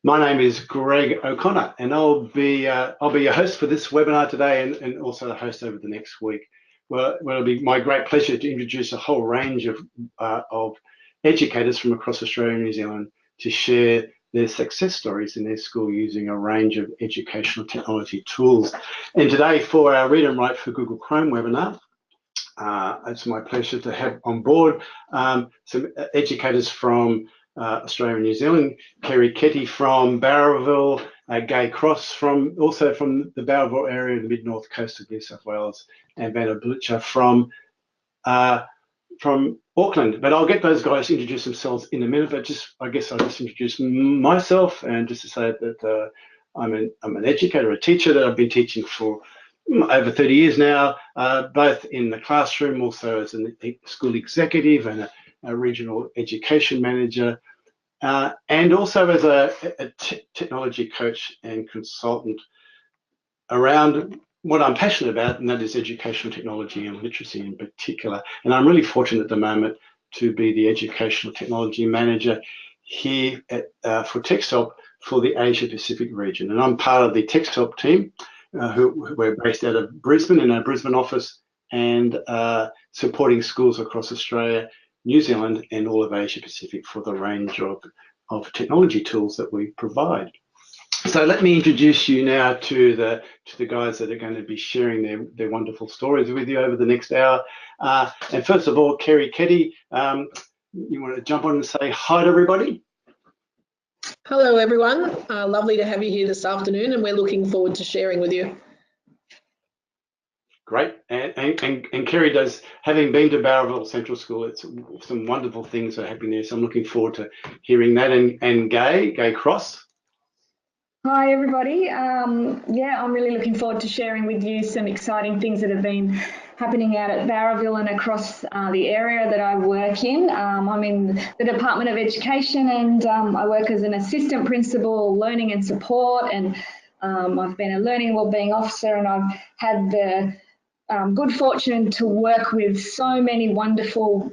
My name is Greg O'Connor, and I'll be your host for this webinar today, and also the host over the next week. Well, it'll be my great pleasure to introduce a whole range of educators from across Australia and New Zealand to share their success stories in their school using a range of educational technology tools. And today, for our Read and Write for Google Chrome webinar, it's my pleasure to have on board some educators from Australia and New Zealand, Kerry Ketty from Barraville, Gai Cross also from the Barraville area of the mid-north coast of New South Wales, and Vanna Blucher from Auckland. But I'll get those guys to introduce themselves in a minute, but I guess I'll just introduce myself, and just to say that I'm an educator, a teacher that I've been teaching for over 30 years now, both in the classroom, also as a school executive and a regional education manager, and also as a technology coach and consultant around what I'm passionate about, and that is educational technology and literacy in particular. And I'm really fortunate at the moment to be the educational technology manager here for TextHelp for the Asia Pacific region. And I'm part of the TextHelp team, who we're based out of Brisbane in our Brisbane office, and supporting schools across Australia, New Zealand, and all of Asia Pacific for the range of technology tools that we provide. So let me introduce you now to the guys that are going to be sharing their wonderful stories with you over the next hour. And first of all, Kerry Ketty, you want to jump on and say hi to everybody? Hello everyone, lovely to have you here this afternoon, and we're looking forward to sharing with you. Great, and Kerry does, having been to Barraville Central School, it's some wonderful things are happening there, so I'm looking forward to hearing that. And Gai Cross. Hi everybody, yeah, I'm really looking forward to sharing with you some exciting things that have been happening out at Barraville and across the area that I work in. I'm in the Department of Education, and I work as an assistant principal, learning and support, and I've been a learning and wellbeing officer, and I've had the good fortune to work with so many wonderful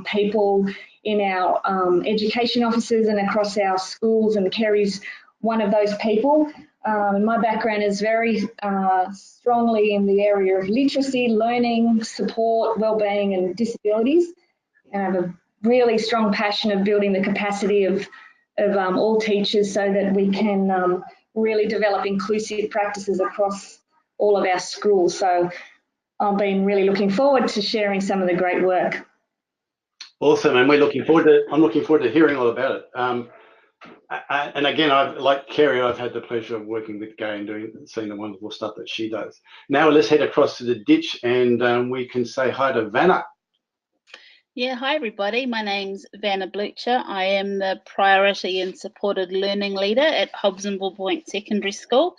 people in our education offices and across our schools, and Kerry's one of those people. My background is very strongly in the area of literacy, learning, support, wellbeing and disabilities. And I have a really strong passion of building the capacity of all teachers so that we can really develop inclusive practices across all of our schools. So I've been really looking forward to sharing some of the great work. Awesome, and I'm looking forward to hearing all about it. And again, like Kerry, I've had the pleasure of working with Gai and seeing the wonderful stuff that she does. Now let's head across to the ditch, and we can say hi to Vanna. Yeah, hi everybody. My name's Vanna Blucher. I am the Priority and Supported Learning Leader at Hobsonville Point Secondary School.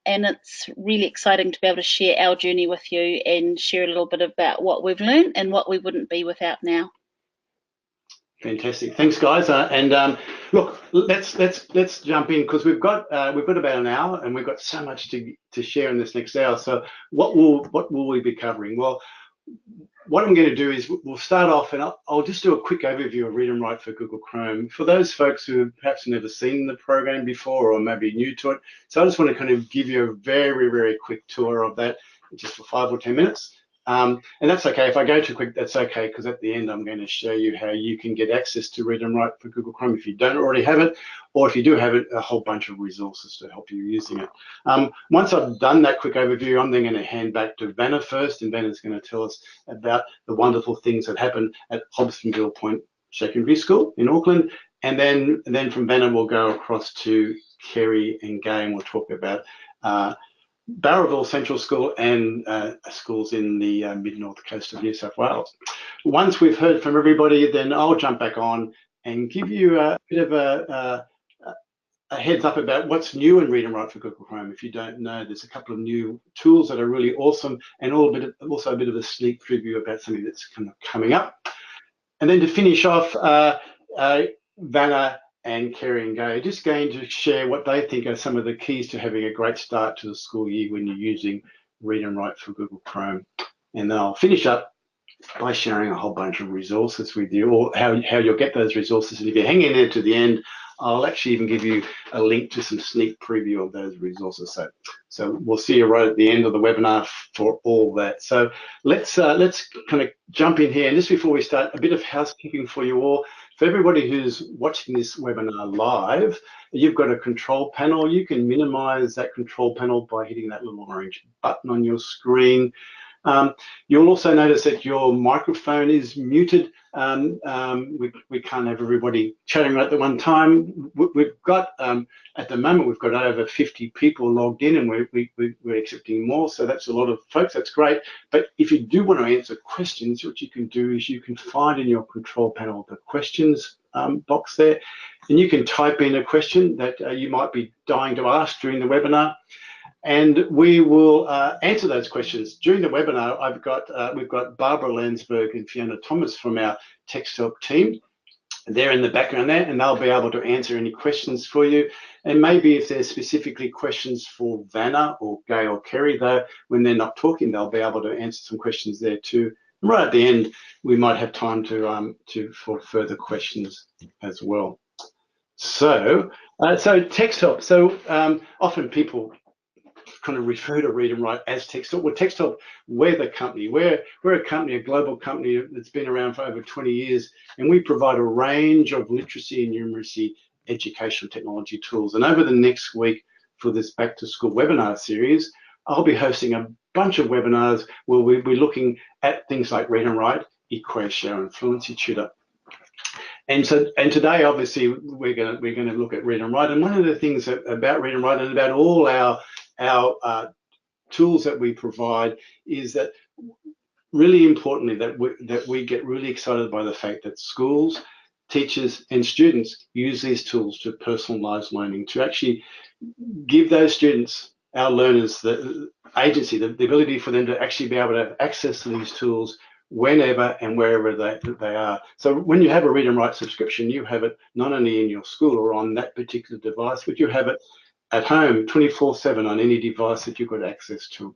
And it's really exciting to be able to share our journey with you and share a little bit about what we've learned and what we wouldn't be without now. Fantastic, thanks guys. And look, let's jump in, because we've got about an hour, and we've got so much to share in this next hour. So what will we be covering? Well, what I'm going to do is we'll start off, and I'll just do a quick overview of Read and Write for Google Chrome for those folks who have perhaps never seen the program before or maybe new to it. So I just want to kind of give you a very, very quick tour of that, just for 5 or 10 minutes. And that's okay. If I go too quick, that's okay, because at the end I'm going to show you how you can get access to Read and Write for Google Chrome if you don't already have it, or if you do have it, a whole bunch of resources to help you using it. Once I've done that quick overview, I'm then going to hand back to Vanna first, and Vanna's going to tell us about the wonderful things that happen at Hobsonville Point Secondary School in Auckland, and then from Vanna we'll go across to Kerry and Gai, and we'll talk about Barraville Central School and schools in the mid-north coast of New South Wales. Once we've heard from everybody, then I'll jump back on and give you a bit of a heads up about what's new in Read and Write for Google Chrome. If you don't know, there's a couple of new tools that are really awesome, and also a bit of a sneak preview about something that's kind of coming up. And then to finish off, Vanna and Kerry and Gai are just going to share what they think are some of the keys to having a great start to the school year when you're using Read and Write for Google Chrome. And then I'll finish up by sharing a whole bunch of resources with you, or how you'll get those resources. And if you hang in there to the end, I'll actually even give you a link to some sneak preview of those resources. So we'll see you right at the end of the webinar for all that. So let's kind of jump in here. And just before we start, a bit of housekeeping for you all. For everybody who's watching this webinar live, you've got a control panel. You can minimize that control panel by hitting that little orange button on your screen. You'll also notice that your microphone is muted. We can't have everybody chatting right at the one time. We've got, at the moment, we've got over 50 people logged in, and we're accepting more, so that's a lot of folks. That's great. But if you do want to answer questions, what you can do is you can find in your control panel the questions box there, and you can type in a question that you might be dying to ask during the webinar. And we will answer those questions during the webinar. We've got Barbara Landsberg and Fiona Thomas from our Text Help team. They're in the background there, and they'll be able to answer any questions for you. And maybe if there's specifically questions for Vanna or Gay or Kerry, though, when they're not talking, they'll be able to answer some questions there too. And right at the end, we might have time for further questions as well. So Text Help. So often people kind of refer to Read and Write as Text Help. Well, Text Help, we're the company. We're a company, a global company that's been around for over 20 years, and we provide a range of literacy and numeracy educational technology tools. And over the next week for this back to school webinar series, I'll be hosting a bunch of webinars where we'll be looking at things like Read and Write, eQuation, and Fluency Tutor. And today, obviously, we're going to look at Read and Write. And one of the things about Read and Write and about all our tools that we provide is that, really importantly, that we get really excited by the fact that schools, teachers, and students use these tools to personalise learning, to actually give those students, our learners, the agency, the ability for them to actually be able to have access to these tools whenever and wherever they are. So when you have a Read and Write subscription, you have it not only in your school or on that particular device, but you have it at home 24/7 on any device that you've got access to.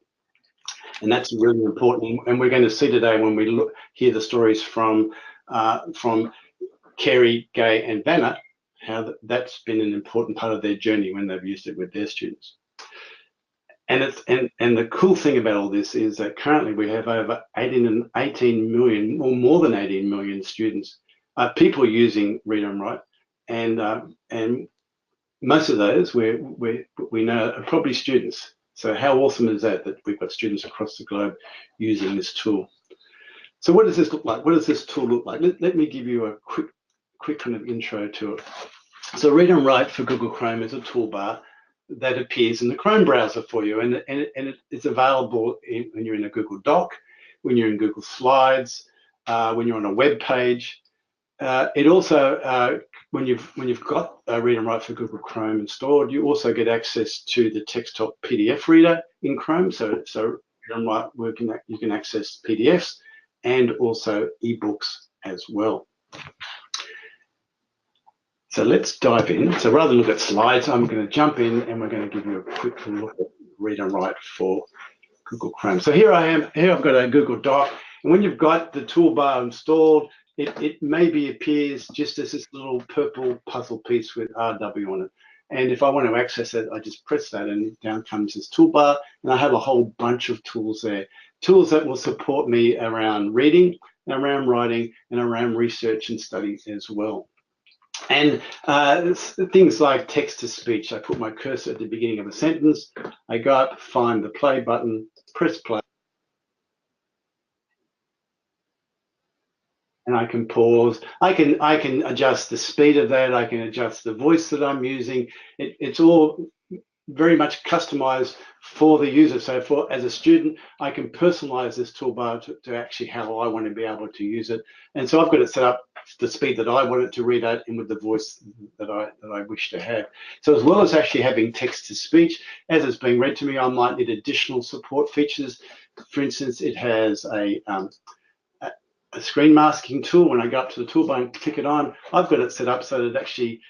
And that's really important. And we're going to see today, when we hear the stories from Kerry, Gay, and Vanna, how that's been an important part of their journey when they've used it with their students. And the cool thing about all this is that currently we have over 18 million, or more than 18 million students, people using Read and Write, and most of those we know are probably students. So how awesome is that we've got students across the globe using this tool? So what does this look like? What does this tool look like? Let me give you a quick kind of intro to it. So Read and Write for Google Chrome is a toolbar that appears in the Chrome browser for you, and it's available when you're in a Google Doc, when you're in Google Slides, when you're on a web page. It also, when you've got Read and Write for Google Chrome installed, you also get access to the Text Help PDF reader in Chrome. So Read and Write, you can access PDFs and also ebooks as well. So let's dive in. So rather than look at slides, I'm going to jump in and we're going to give you a quick look at Read and Write for Google Chrome. So here I am. Here I've got a Google Doc, and when you've got the toolbar installed, it maybe appears just as this little purple puzzle piece with RW on it. And if I want to access it, I just press that and down comes this toolbar, and I have a whole bunch of tools there. Tools that will support me around reading, around writing, and around research and study as well. And things like text to speech. I put my cursor at the beginning of a sentence, I go up, find the play button, press play, and I can pause. I can adjust the speed of that. I can adjust the voice that I'm using. It's all very much customized for the user. So as a student, I can personalize this toolbar to actually how I want to be able to use it. And so I've got it set up the speed that I want it to read out and with the voice that I wish to have. So as well as actually having text to speech, as it's being read to me, I might need additional support features. For instance, it has a screen masking tool. When I go up to the toolbar and click it on, I've got it set up so that it actually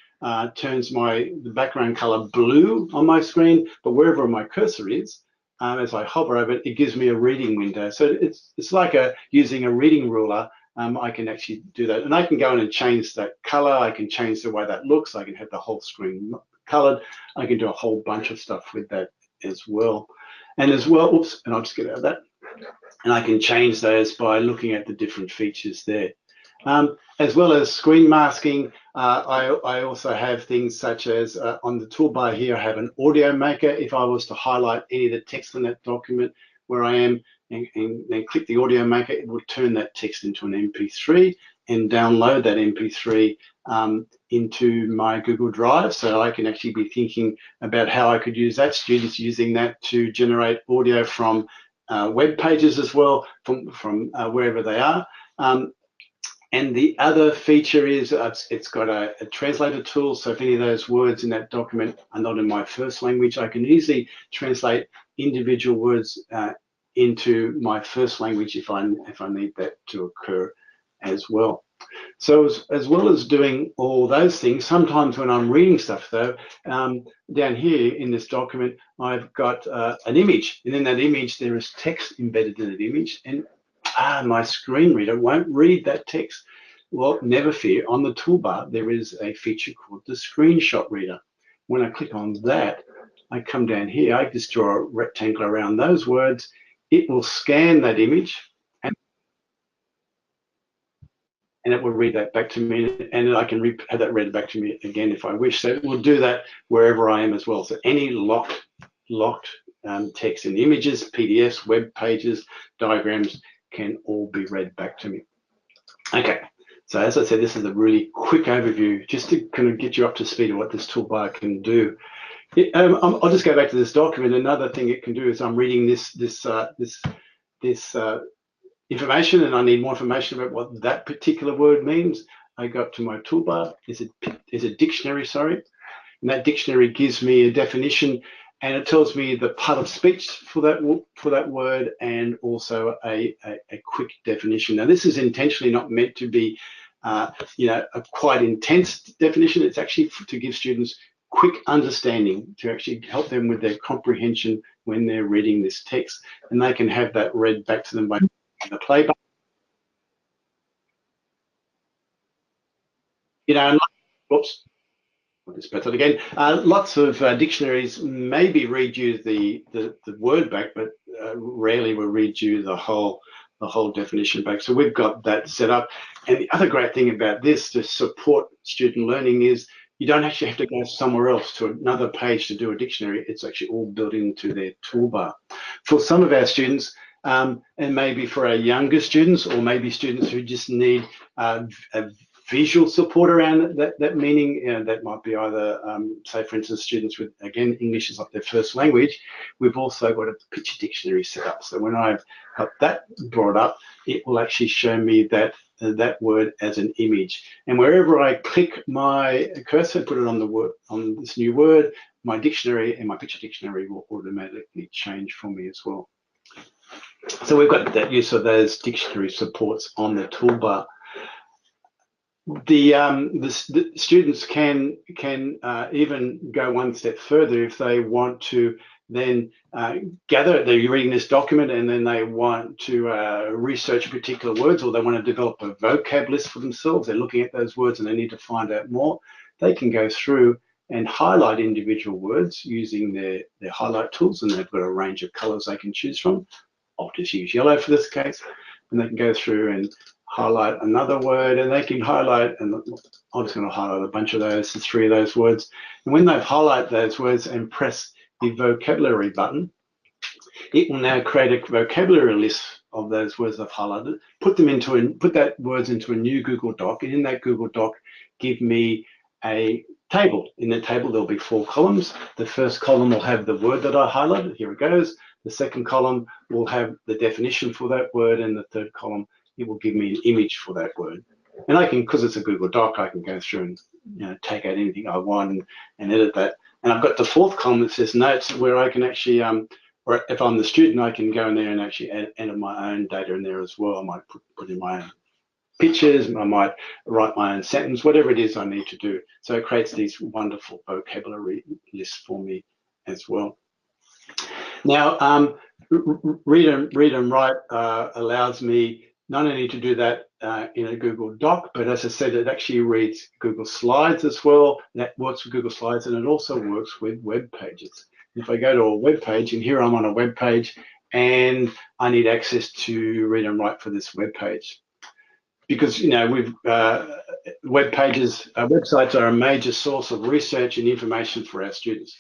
turns the background color blue on my screen, but wherever my cursor is, as I hover over it, it gives me a reading window. So it's like using a reading ruler I can actually do that. And I can go in and change that color. I can change the way that looks. I can have the whole screen colored. I can do a whole bunch of stuff with that as well. And as well, oops, and I'll just get out of that. And I can change those by looking at the different features there. As well as screen masking, I also have things such as on the toolbar here, I have an audio maker. If I was to highlight any of the text in that document where I am and then click the audio maker, it will turn that text into an MP3 and download that MP3 into my Google Drive. So I can actually be thinking about how I could use that, students using that to generate audio from web pages as well, from wherever they are. And the other feature is it's got a translator tool. So if any of those words in that document are not in my first language, I can easily translate individual words into my first language if I need that to occur as well. So as well as doing all those things, sometimes when I'm reading stuff though, down here in this document, I've got an image, and in that image there is text embedded in that image, and my screen reader won't read that text. Well, never fear, on the toolbar there is a feature called the screenshot reader. When I click on that, I come down here, I just draw a rectangle around those words, it will scan that image and it will read that back to me, and I can have that read back to me again if I wish. So it will do that wherever I am as well. So any locked text in images, PDFs, web pages, diagrams can all be read back to me. Okay, so as I said, this is a really quick overview just to kind of get you up to speed of what this toolbar can do. I'll just go back to this document. Another thing it can do is I'm reading this information and I need more information about what that particular word means. I go up to my toolbar. There's a dictionary, sorry, and that dictionary gives me a definition, and it tells me the part of speech for that word and also a quick definition. Now this is intentionally not meant to be a quite intense definition. It's actually to give students quick understanding, to actually help them with their comprehension when they're reading this text, and they can have that read back to them by the play button. Whoops, I'll just press it again. Lots of dictionaries maybe read you the word back, but rarely will read you the whole definition back. So we've got that set up. And the other great thing about this to support student learning is you don't actually have to go somewhere else to another page to do a dictionary. It's actually all built into their toolbar. For some of our students, and maybe for our younger students, or maybe students who just need a visual support around that meaning, that might be either, say for instance, students with, again, English is not their first language, we've also got a picture dictionary set up. So when I've got that brought up, it will actually show me that word as an image. And wherever I click my cursor, put it on the word, on this new word, my dictionary and my picture dictionary will automatically change for me as well. So we've got that use of those dictionary supports on the toolbar. The students can even go one step further if they want to then gather, they're reading this document and then they want to research particular words, or they want to develop a vocab list for themselves. They're looking at those words and they need to find out more. They can go through and highlight individual words using their highlight tools, and they've got a range of colors they can choose from. I'll just use yellow for this case, and they can go through and highlight another word, and they can highlight, and I'm just going to highlight a bunch of those, 3 of those words. And when they've highlighted those words and press the vocabulary button, it will now create a vocabulary list of those words I've highlighted, put that words into a new Google Doc, and in that Google Doc, give me a table. In the table, there'll be 4 columns. The first column will have the word that I highlighted. Here it goes. The second column will have the definition for that word, and the third column, it will give me an image for that word. And I can, because it's a Google Doc, I can go through and take out anything I want and edit that. And I've got the 4th column that says notes, where I can actually, or if I'm the student, I can go in there and actually enter my own data in there as well. I might put in my own pictures, I might write my own sentence, whatever it is I need to do. So it creates these wonderful vocabulary lists for me as well. Now, Read and Write allows me not only to do that in a Google Doc, but as I said, it actually reads Google Slides as well. That works with Google Slides, and it also works with web pages. If I go to a web page, and here I'm on a web page, and I need access to read and write for this web page, because we've web pages, websites are a major source of research and information for our students.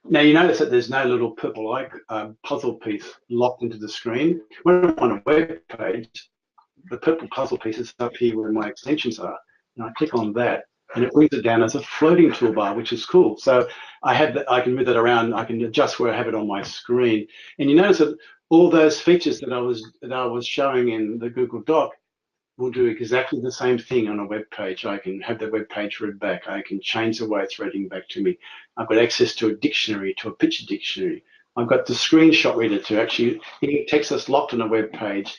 Now you notice that there's no little purple puzzle piece locked into the screen. When I'm on a web page, the purple puzzle piece is up here where my extensions are, and I click on that, and it brings it down as a floating toolbar, which is cool. So I can move that around. I can adjust where I have it on my screen, and you notice that all those features that I was showing in the Google Doc will do exactly the same thing on a web page. I can have the web page read back. I can change the way it's reading back to me. I've got access to a dictionary, to a picture dictionary. I've got the screenshot reader to actually, any text that's locked on a web page,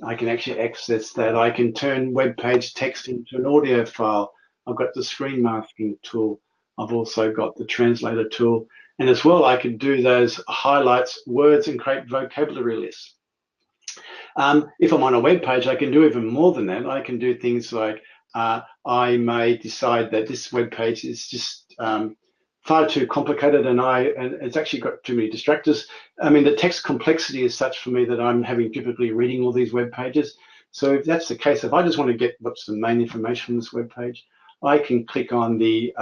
I can actually access that. I can turn web page text into an audio file. I've got the screen masking tool. I've also got the translator tool. And as well, I can do those highlights, words, and create vocabulary lists. If I'm on a web page, I can do even more than that. I can do things like I may decide that this web page is just far too complicated, and it's actually got too many distractors. I mean, the text complexity is such for me that I'm having difficulty reading all these web pages. So if that's the case, if I just want to get what's the main information from this web page, I can click on the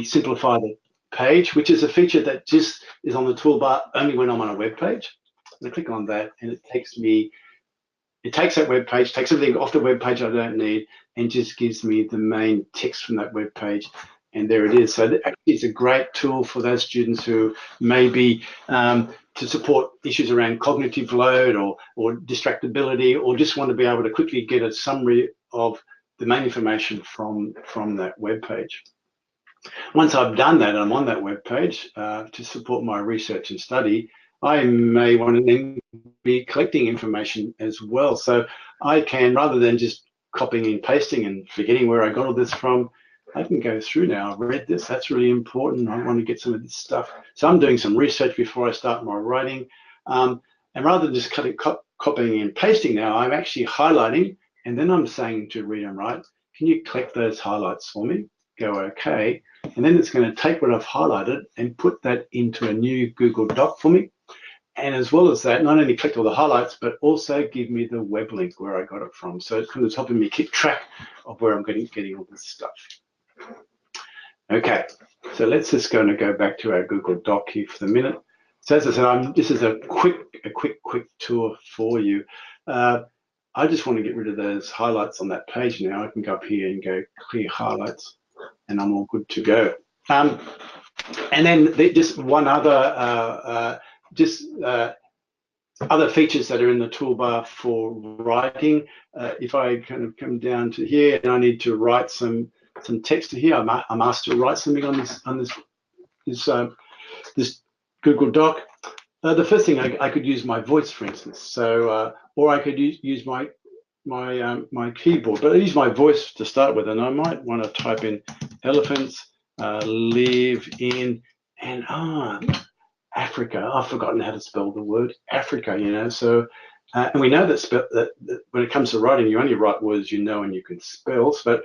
simplify the page, which is a feature that just is on the toolbar only when I'm on a web page. I click on that, and it takes that web page, takes everything off the web page I don't need, and just gives me the main text from that web page. And there it is. So actually, it's a great tool for those students who maybe to support issues around cognitive load or distractibility, or just want to be able to quickly get a summary of the main information from that web page. Once I've done that and I'm on that web page to support my research and study, I may want to then be collecting information as well. So I can, rather than just copying and pasting and forgetting where I got all this from, I can go through now. I've read this, that's really important. I want to get some of this stuff. So I'm doing some research before I start my writing. And rather than just copying and pasting now, I'm actually highlighting, and then I'm saying to Read and Write, can you collect those highlights for me? Go OK. And then it's going to take what I've highlighted and put that into a new Google Doc for me. And as well as that, not only collect all the highlights, but also give me the web link where I got it from. So it's kind of helping me keep track of where I'm getting all this stuff. Okay, so let's just go back to our Google Doc here for the minute. So as I said, this is a quick tour for you. I just want to get rid of those highlights on that page now. I can go up here and go clear highlights, and I'm all good to go. And then just one other other features that are in the toolbar for writing. If I kind of come down to here and I need to write some text to here, I'm asked to write something on this Google Doc. The first thing I could use my voice, for instance. So or I could use my keyboard, but I use my voice to start with, and I might want to type in elephants live in Africa. I've forgotten how to spell the word Africa, so and we know that when it comes to writing, you only write words you know and you can spell. So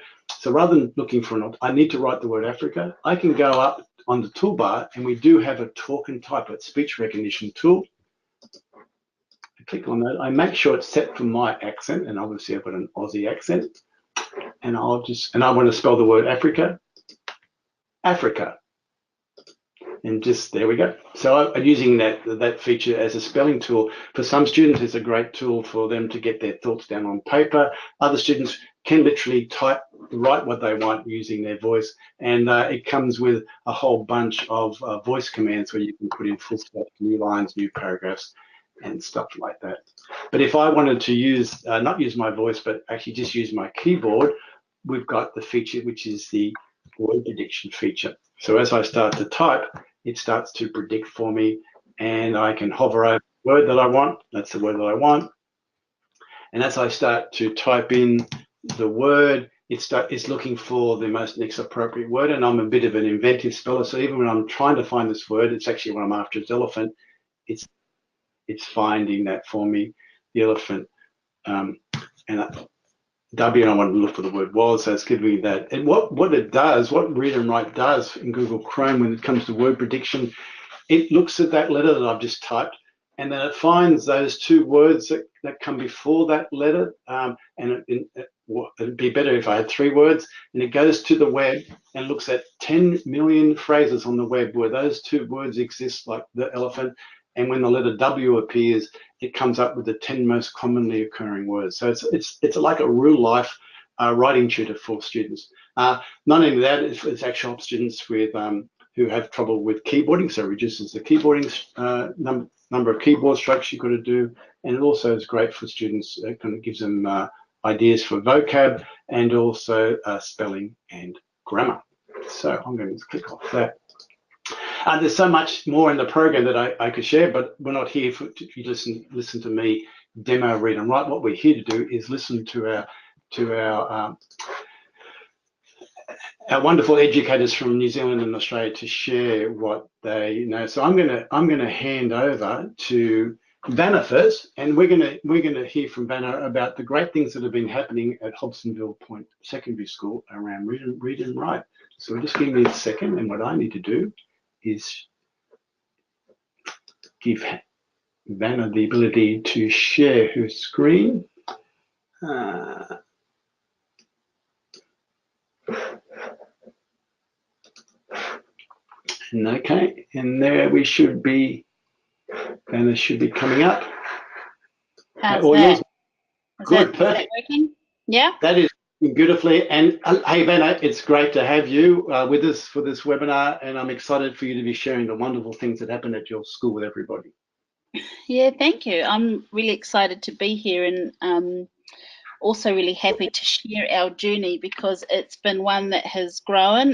rather than looking for I need to write the word Africa, I can go up on the toolbar, and we do have a talk and type it speech recognition tool. I click on that. I make sure it's set for my accent, and obviously I've got an Aussie accent, and I want to spell the word Africa. And just there we go. So I'm using that feature as a spelling tool. For some students, it's a great tool for them to get their thoughts down on paper. Other students can literally write what they want using their voice, and it comes with a whole bunch of voice commands where you can put in full stops, new lines, new paragraphs, and stuff like that. But if I wanted to not use my voice, but actually just use my keyboard, we've got the feature which is the word prediction feature. So as I start to type, it starts to predict for me, and I can hover over the word that I want. That's the word that I want. And as I start to type in the word, it's looking for the next appropriate word. And I'm a bit of an inventive speller, so even when I'm trying to find this word, it's actually what I'm after is elephant. It's finding that for me, the elephant. And W, and I want to look for the word was, so it's giving me that. And what it does, what Read and Write does in Google Chrome when it comes to word prediction, it looks at that letter that I've just typed, and then it finds those two words that come before that letter, and it'd be better if I had three words, and it goes to the web and looks at 10 million phrases on the web where those two words exist, like the elephant, and when the letter W appears, it comes up with the 10 most commonly occurring words. So it's like a real life writing tutor for students. Not only that, it's actually helps students with who have trouble with keyboarding, so it reduces the keyboarding number of keyboard strokes you've got to do, and it also is great for students. It kind of gives them ideas for vocab and also spelling and grammar. So I'm going to click off that. There's so much more in the program that I could share, but we're not here for you listen to me demo, read and write. What we're here to do is listen to our wonderful educators from New Zealand and Australia to share what they know. So I'm gonna hand over to Vanna first, and we're gonna hear from Vanna about the great things that have been happening at Hobsonville Point Secondary School around read and write. So just give me a second, and what I need to do is give Vanna the ability to share her screen. Okay, and there we should be, Vanna should be coming up. How's that? Good, perfect. Is that working? Yeah? That is beautifully. And hey, Vanna, it's great to have you with us for this webinar, and I'm excited for you to be sharing the wonderful things that happen at your school with everybody. Yeah, thank you. I'm really excited to be here, and also really happy to share our journey, because it's been one that has grown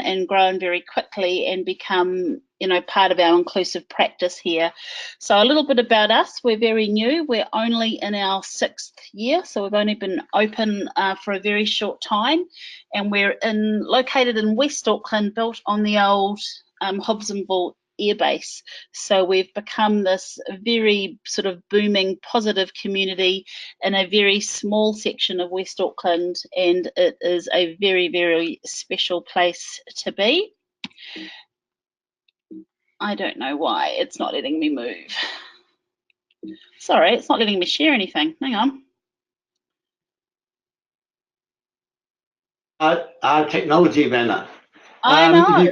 very quickly and become, you know, part of our inclusive practice here. So a little bit about us. We're very new. We're only in our 6th year, so we've only been open for a very short time, and we're located in West Auckland, built on the old Hobsonville airbase. So we've become this very sort of booming, positive community in a very small section of West Auckland, and it is a very, very special place to be. I don't know why it's not letting me move. Sorry, it's not letting me share anything. Hang on. Technology, Vanna. I know.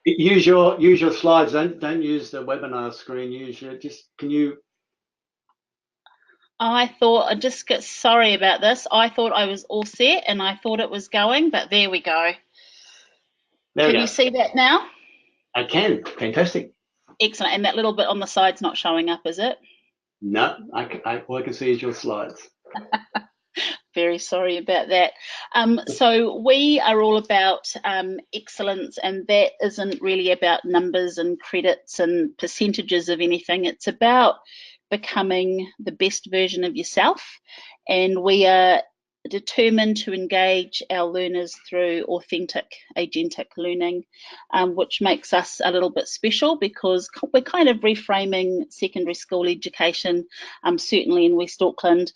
Use your slides. Don't use the webinar screen. Can you? I thought, sorry about this. I thought I was all set and I thought it was going, but there we go. Can you see that now? I can. Fantastic. Excellent. And that little bit on the side's not showing up, is it? No, all I can see is your slides. Very sorry about that. So we are all about excellence, and that isn't really about numbers and credits and percentages of anything. It's about becoming the best version of yourself, and we are determined to engage our learners through authentic agentic learning, which makes us a little bit special, because we're kind of reframing secondary school education, certainly in West Auckland,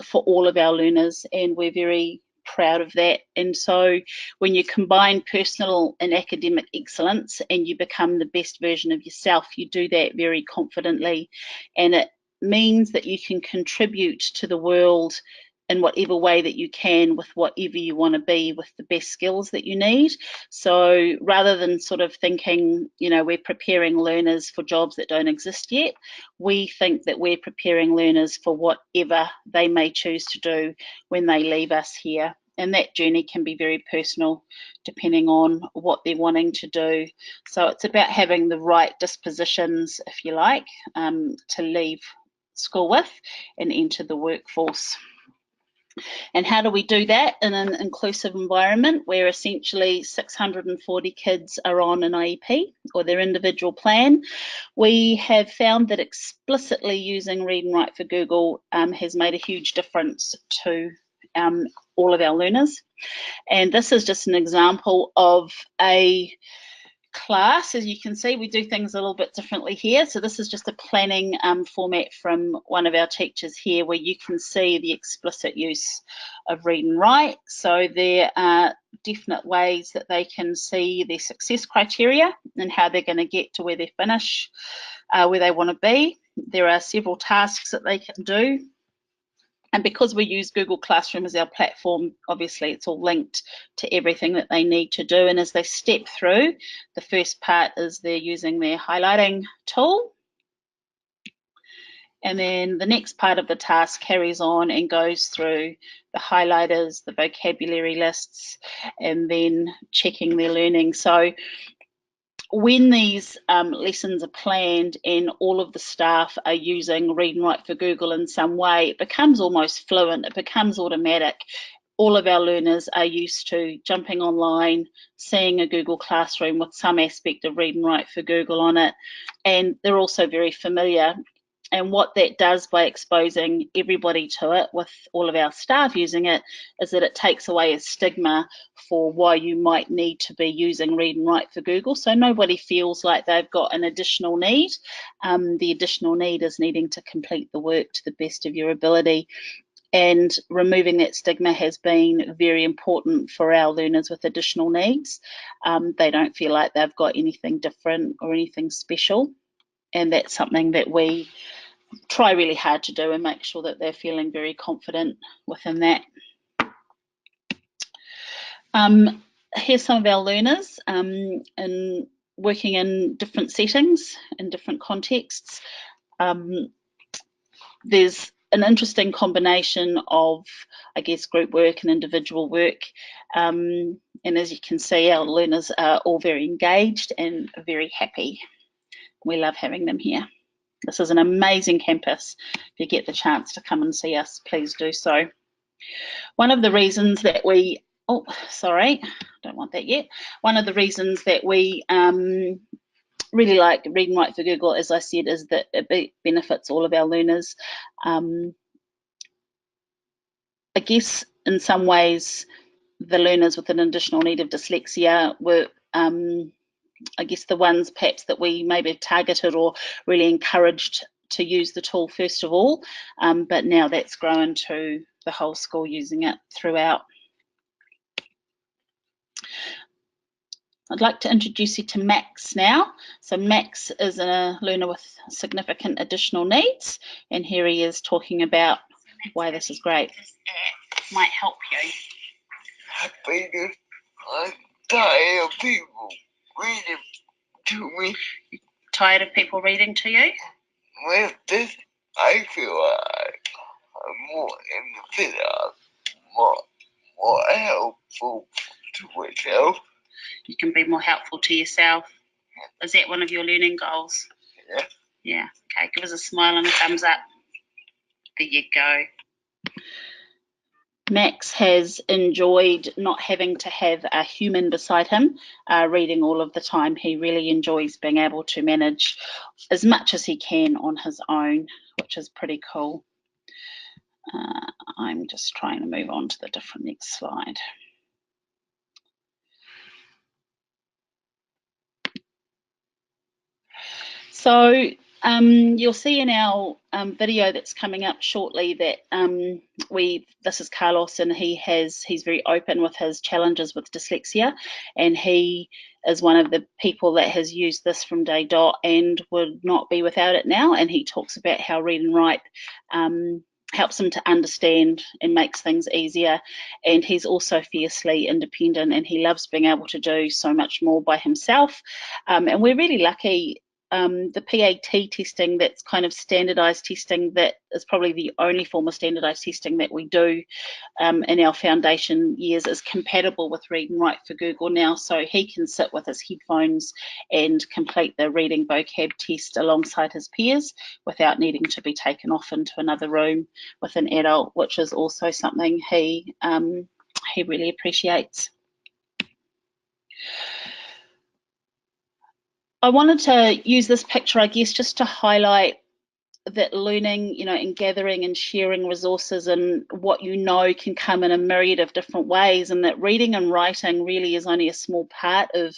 for all of our learners, and we're very proud of that. And so when you combine personal and academic excellence and you become the best version of yourself, you do that very confidently, and it means that you can contribute to the world in whatever way that you can, with whatever you want to be, with the best skills that you need. So rather than sort of thinking, you know, we're preparing learners for jobs that don't exist yet, we think that we're preparing learners for whatever they may choose to do when they leave us here. And that journey can be very personal depending on what they're wanting to do. So it's about having the right dispositions, if you like, to leave school with and enter the workforce. And how do we do that in an inclusive environment where essentially 640 kids are on an IEP or their individual plan? We have found that explicitly using Read and Write for Google has made a huge difference to all of our learners. And this is just an example of a class, as you can see, we do things a little bit differently here. So this is just a planning format from one of our teachers here, where you can see the explicit use of read and write. So there are definite ways that they can see their success criteria and how they're going to get to where they finish, where they want to be. There are several tasks that they can do. And because we use Google Classroom as our platform, obviously it's all linked to everything that they need to do. And as they step through, the first part is they're using their highlighting tool. And then the next part of the task carries on and goes through the highlighters, the vocabulary lists, and then checking their learning. So when these lessons are planned and all of the staff are using Read and Write for Google in some way, it becomes almost fluent, it becomes automatic. All of our learners are used to jumping online, seeing a Google Classroom with some aspect of Read and Write for Google on it, and they're also very familiar. And what that does by exposing everybody to it, with all of our staff using it, is that it takes away a stigma for why you might need to be using Read and Write for Google. So nobody feels like they've got an additional need. The additional need is needing to complete the work to the best of your ability. And removing that stigma has been very important for our learners with additional needs. They don't feel like they've got anything different or anything special. And that's something that we try really hard to do and make sure that they're feeling very confident within that. Here's some of our learners in working in different settings, in different contexts. There's an interesting combination of, I guess, group work and individual work. And as you can see, our learners are all very engaged and very happy. We love having them here. This is an amazing campus. If you get the chance to come and see us, please do so. One of the reasons that we, oh, sorry, don't want that yet. One of the reasons that we really like Read and Write for Google, as I said, is that it benefits all of our learners. I guess in some ways, the learners with an additional need of dyslexia were I guess the ones perhaps that we maybe targeted or really encouraged to use the tool first of all, but now that's grown to the whole school using it throughout. I'd like to introduce you to Max now. So Max is a learner with significant additional needs, and here he is talking about why this is great. This app might help you. I'm tired of people reading to me. Tired of people reading to you? With this, I feel like I'm more independent, more helpful to myself. You can be more helpful to yourself. Is that one of your learning goals? Yeah. Yeah. Okay, give us a smile and a thumbs up. There you go. Max has enjoyed not having to have a human beside him reading all of the time. He really enjoys being able to manage as much as he can on his own, which is pretty cool. I'm just trying to move on to the next slide. So you'll see in our video that's coming up shortly that this is Carlos, and he's very open with his challenges with dyslexia, and he is one of the people that has used this from day dot and would not be without it now. And he talks about how Read and Write helps him to understand and makes things easier. And he's also fiercely independent, and he loves being able to do so much more by himself. And we're really lucky. The PAT testing, that's kind of standardised testing, that is probably the only form of standardised testing that we do in our foundation years, is compatible with Read and Write for Google now. So he can sit with his headphones and complete the reading vocab test alongside his peers without needing to be taken off into another room with an adult, which is also something he really appreciates. I wanted to use this picture, I guess, just to highlight that learning, you know, and gathering and sharing resources and what you know can come in a myriad of different ways, and that reading and writing really is only a small part of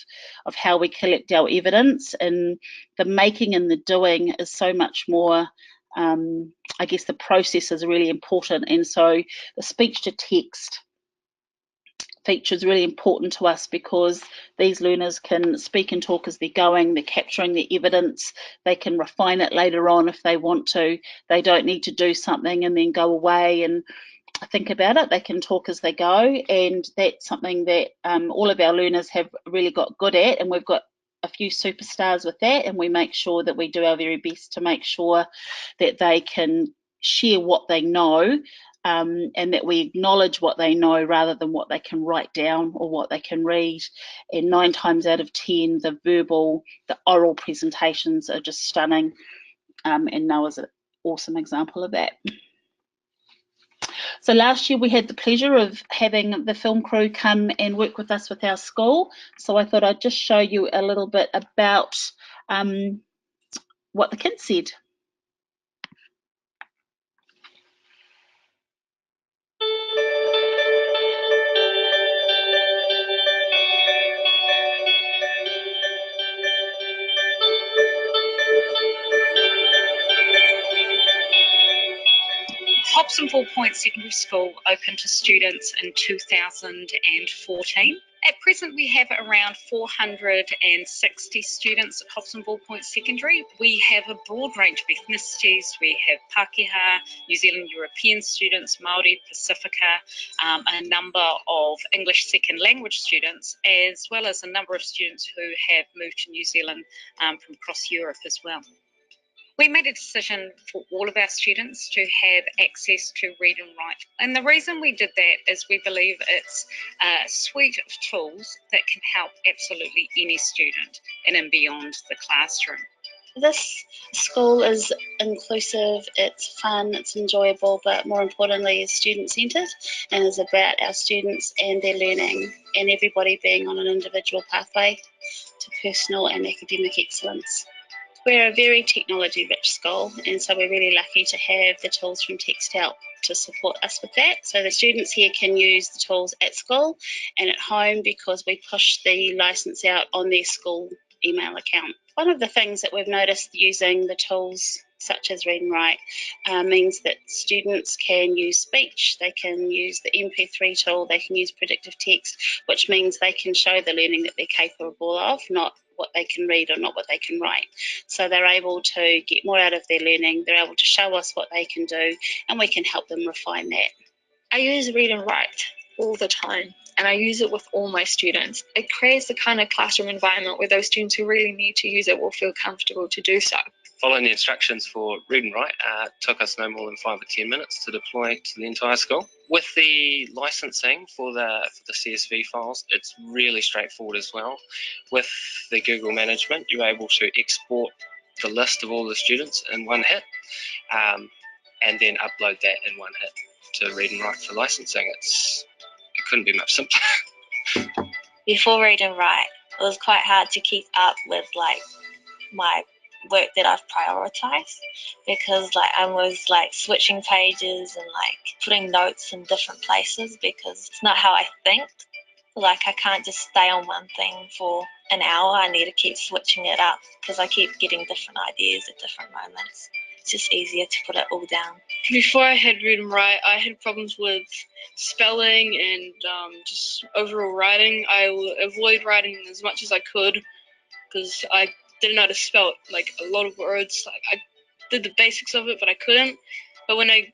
how we collect our evidence, and the making and the doing is so much more. I guess the process is really important, and so the speech to text feature is really important to us because these learners can speak and talk as they're going, they're capturing the evidence, they can refine it later on if they want to. They don't need to do something and then go away and think about it. They can talk as they go, and that's something that all of our learners have really got good at, and we've got a few superstars with that, and we make sure that we do our very best to make sure that they can share what they know, and that we acknowledge what they know rather than what they can write down or what they can read. And 9 times out of 10, the oral presentations are just stunning, and Noah's an awesome example of that. So last year we had the pleasure of having the film crew come and work with us with our school. So I thought I'd just show you a little bit about what the kids said. Hobsonville Point Secondary School opened to students in 2014. At present, we have around 460 students at Hobsonville Point Secondary. We have a broad range of ethnicities. We have Pākehā, New Zealand European students, Māori, Pacifica, a number of English second language students, as well as a number of students who have moved to New Zealand from across Europe as well. We made a decision for all of our students to have access to Read and Write. And the reason we did that is we believe it's a suite of tools that can help absolutely any student in and beyond the classroom. This school is inclusive, it's fun, it's enjoyable, but more importantly is student-centred and is about our students and their learning and everybody being on an individual pathway to personal and academic excellence. We're a very technology-rich school, and so we're really lucky to have the tools from Texthelp to support us with that. So the students here can use the tools at school and at home because we push the licence out on their school email account. One of the things that we've noticed using the tools such as Read and Write means that students can use speech, they can use the MP3 tool, they can use predictive text, which means they can show the learning that they're capable of, not what they can read or not what they can write. So they're able to get more out of their learning, they're able to show us what they can do, and we can help them refine that. I use Read and Write all the time, and I use it with all my students. It creates the kind of classroom environment where those students who really need to use it will feel comfortable to do so. Following the instructions for Read and Write took us no more than 5 or 10 minutes to deploy to the entire school. With the licensing for the CSV files, it's really straightforward as well. With the Google management, you're able to export the list of all the students in one hit, and then upload that in one hit to Read and Write for licensing. It couldn't be much simpler. Before Read and Write, it was quite hard to keep up with my work that I've prioritized, because I was switching pages and putting notes in different places, because it's not how I think. I can't just stay on one thing for an hour. I need to keep switching it up because I keep getting different ideas at different moments. It's just easier to put it all down. Before I had Read and Write, I had problems with spelling and just overall writing. I avoid writing as much as I could because I didn't know how to spell a lot of words. I did the basics of it, but I couldn't. But when I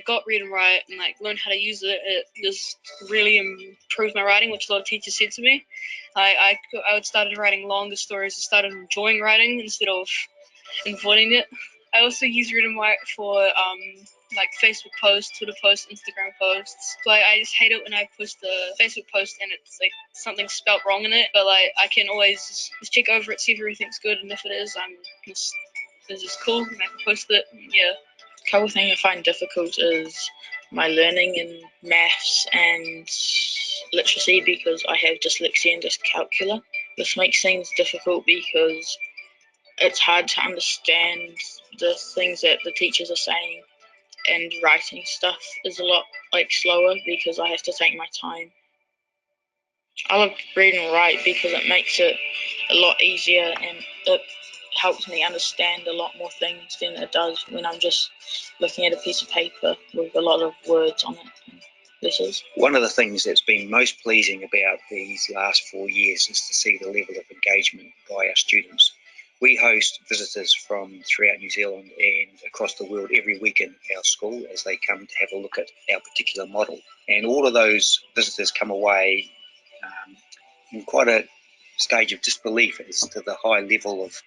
got Read and Write and learned how to use it, it just really improved my writing, which a lot of teachers said to me. I started writing longer stories. I started enjoying writing instead of avoiding it. I also use Read and Write for Facebook posts, Twitter posts, Instagram posts. So I just hate it when I post a Facebook post and it's something spelt wrong in it. But I can always just check over it, see if everything's good, and if it is, it's just cool and I can post it. Yeah. A couple things I find difficult is my learning in maths and literacy, because I have dyslexia and dyscalculia. This makes things difficult because it's hard to understand the things that the teachers are saying, and writing stuff is a lot slower because I have to take my time. I love read and write because it makes it a lot easier, and it helps me understand a lot more things than it does when I'm just looking at a piece of paper with a lot of words on it. This is one of the things that's been most pleasing about these last 4 years is to see the level of engagement by our students. We host visitors from throughout New Zealand and across the world every week in our school as they come to have a look at our particular model. And all of those visitors come away in quite a stage of disbelief as to the high level of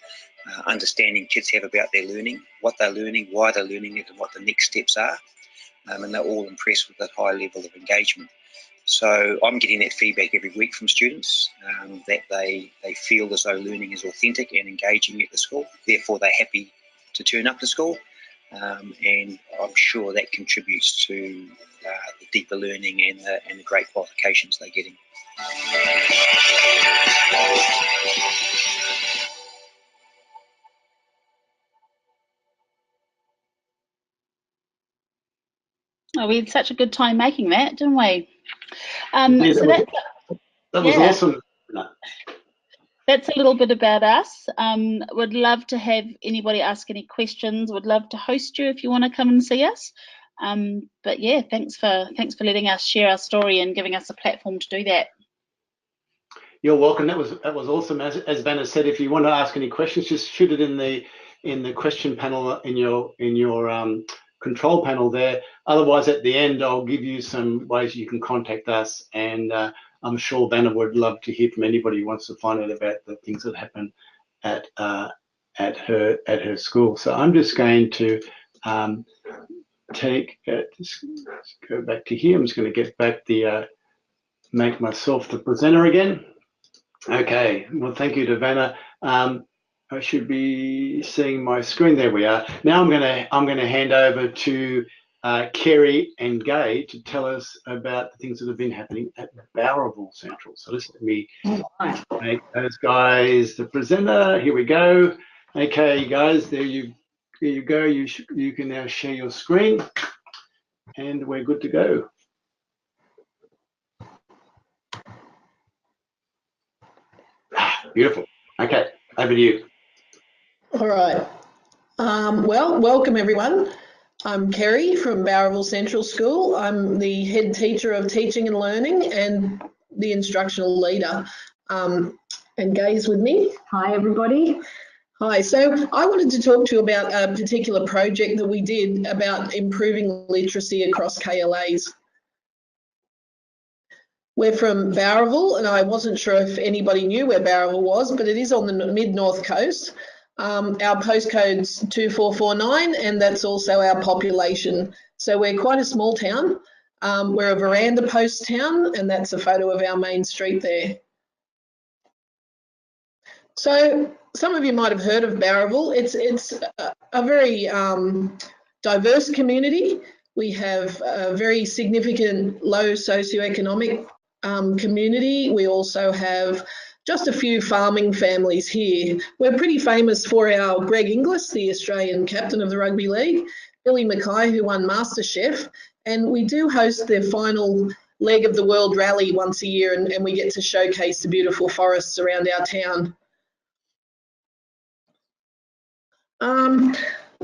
understanding kids have about their learning, what they're learning, why they're learning it, and what the next steps are. And they're all impressed with that high level of engagement. So I'm getting that feedback every week from students, that they feel as though learning is authentic and engaging at the school. Therefore, they're happy to turn up to school, and I'm sure that contributes to the deeper learning and the great qualifications they're getting. Oh, we had such a good time making that, didn't we? Yeah, so that was awesome. That's a little bit about us. Would love to have anybody ask any questions. Would love to host you if you want to come and see us. But yeah, thanks for letting us share our story and giving us a platform to do that. You're welcome. That was awesome. As Vanna said, if you want to ask any questions, just shoot it in the question panel in your control panel there. Otherwise, at the end, I'll give you some ways you can contact us, and I'm sure Vanna would love to hear from anybody who wants to find out about the things that happen at her school. So I'm just going to just go back to here. I'm just going to get back make myself the presenter again. Okay, well, thank you to Vanna. I should be seeing my screen. There we are. Now I'm gonna hand over to Kerry and Gay to tell us about the things that have been happening at Bowraville Central. So let me make those guys the presenter. Here we go. Okay, guys, there you go. You can now share your screen, and we're good to go. Beautiful. Okay, over to you. All right. Well, welcome everyone. I'm Kerry from Bowraville Central School. I'm the head teacher of teaching and learning and the instructional leader. And Gay's with me. Hi, everybody. Hi. So I wanted to talk to you about a particular project that we did about improving literacy across KLAs. We're from Bowraville, and I wasn't sure if anybody knew where Bowraville was, but it is on the mid-north coast. Our postcode's 2449, and that's also our population. So we're quite a small town. We're a veranda post town, and that's a photo of our main street there. So some of you might have heard of Bowraville. It's a very diverse community. We have a very significant low socioeconomic community. We also have just a few farming families here. We're pretty famous for our Greg Inglis, the Australian captain of the rugby league, Billy Mackay, who won MasterChef, and we do host the final leg of the World Rally once a year, and we get to showcase the beautiful forests around our town.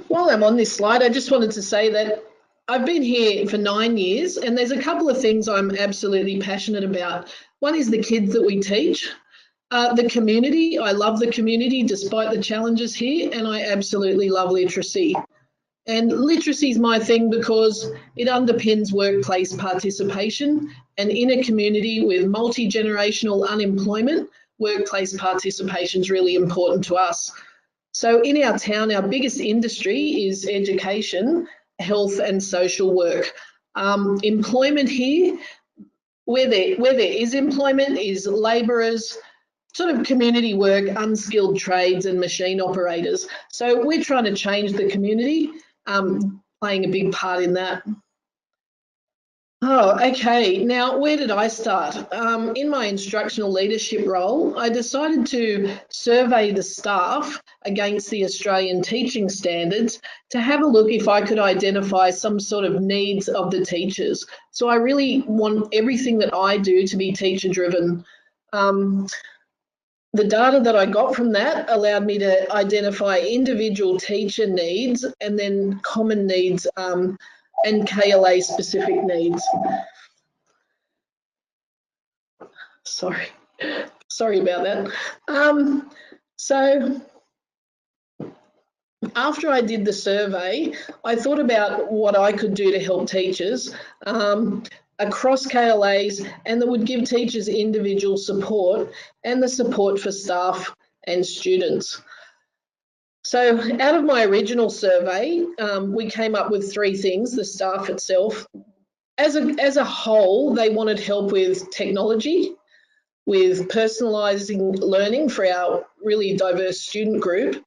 While I'm on this slide, I just wanted to say that I've been here for 9 years, and there's a couple of things I'm absolutely passionate about. One is the kids that we teach. The community, I love the community despite the challenges here, and I absolutely love literacy. And literacy is my thing because it underpins workplace participation, and in a community with multi-generational unemployment, workplace participation is really important to us. So in our town, our biggest industry is education, health and social work. Employment here, where there is employment, is labourers, sort of community work, unskilled trades and machine operators. So we're trying to change the community, playing a big part in that. Oh, okay. Now, where did I start? In my instructional leadership role, I decided to survey the staff against the Australian teaching standards to have a look if I could identify some sort of needs of the teachers. So I really want everything that I do to be teacher driven. The data that I got from that allowed me to identify individual teacher needs and then common needs and KLA specific needs. Sorry about that. So after I did the survey, I thought about what I could do to help teachers across KLAs, and that would give teachers individual support and the support for staff and students. So out of my original survey, we came up with 3 things: the staff itself. As a whole, they wanted help with technology, with personalising learning for our really diverse student group,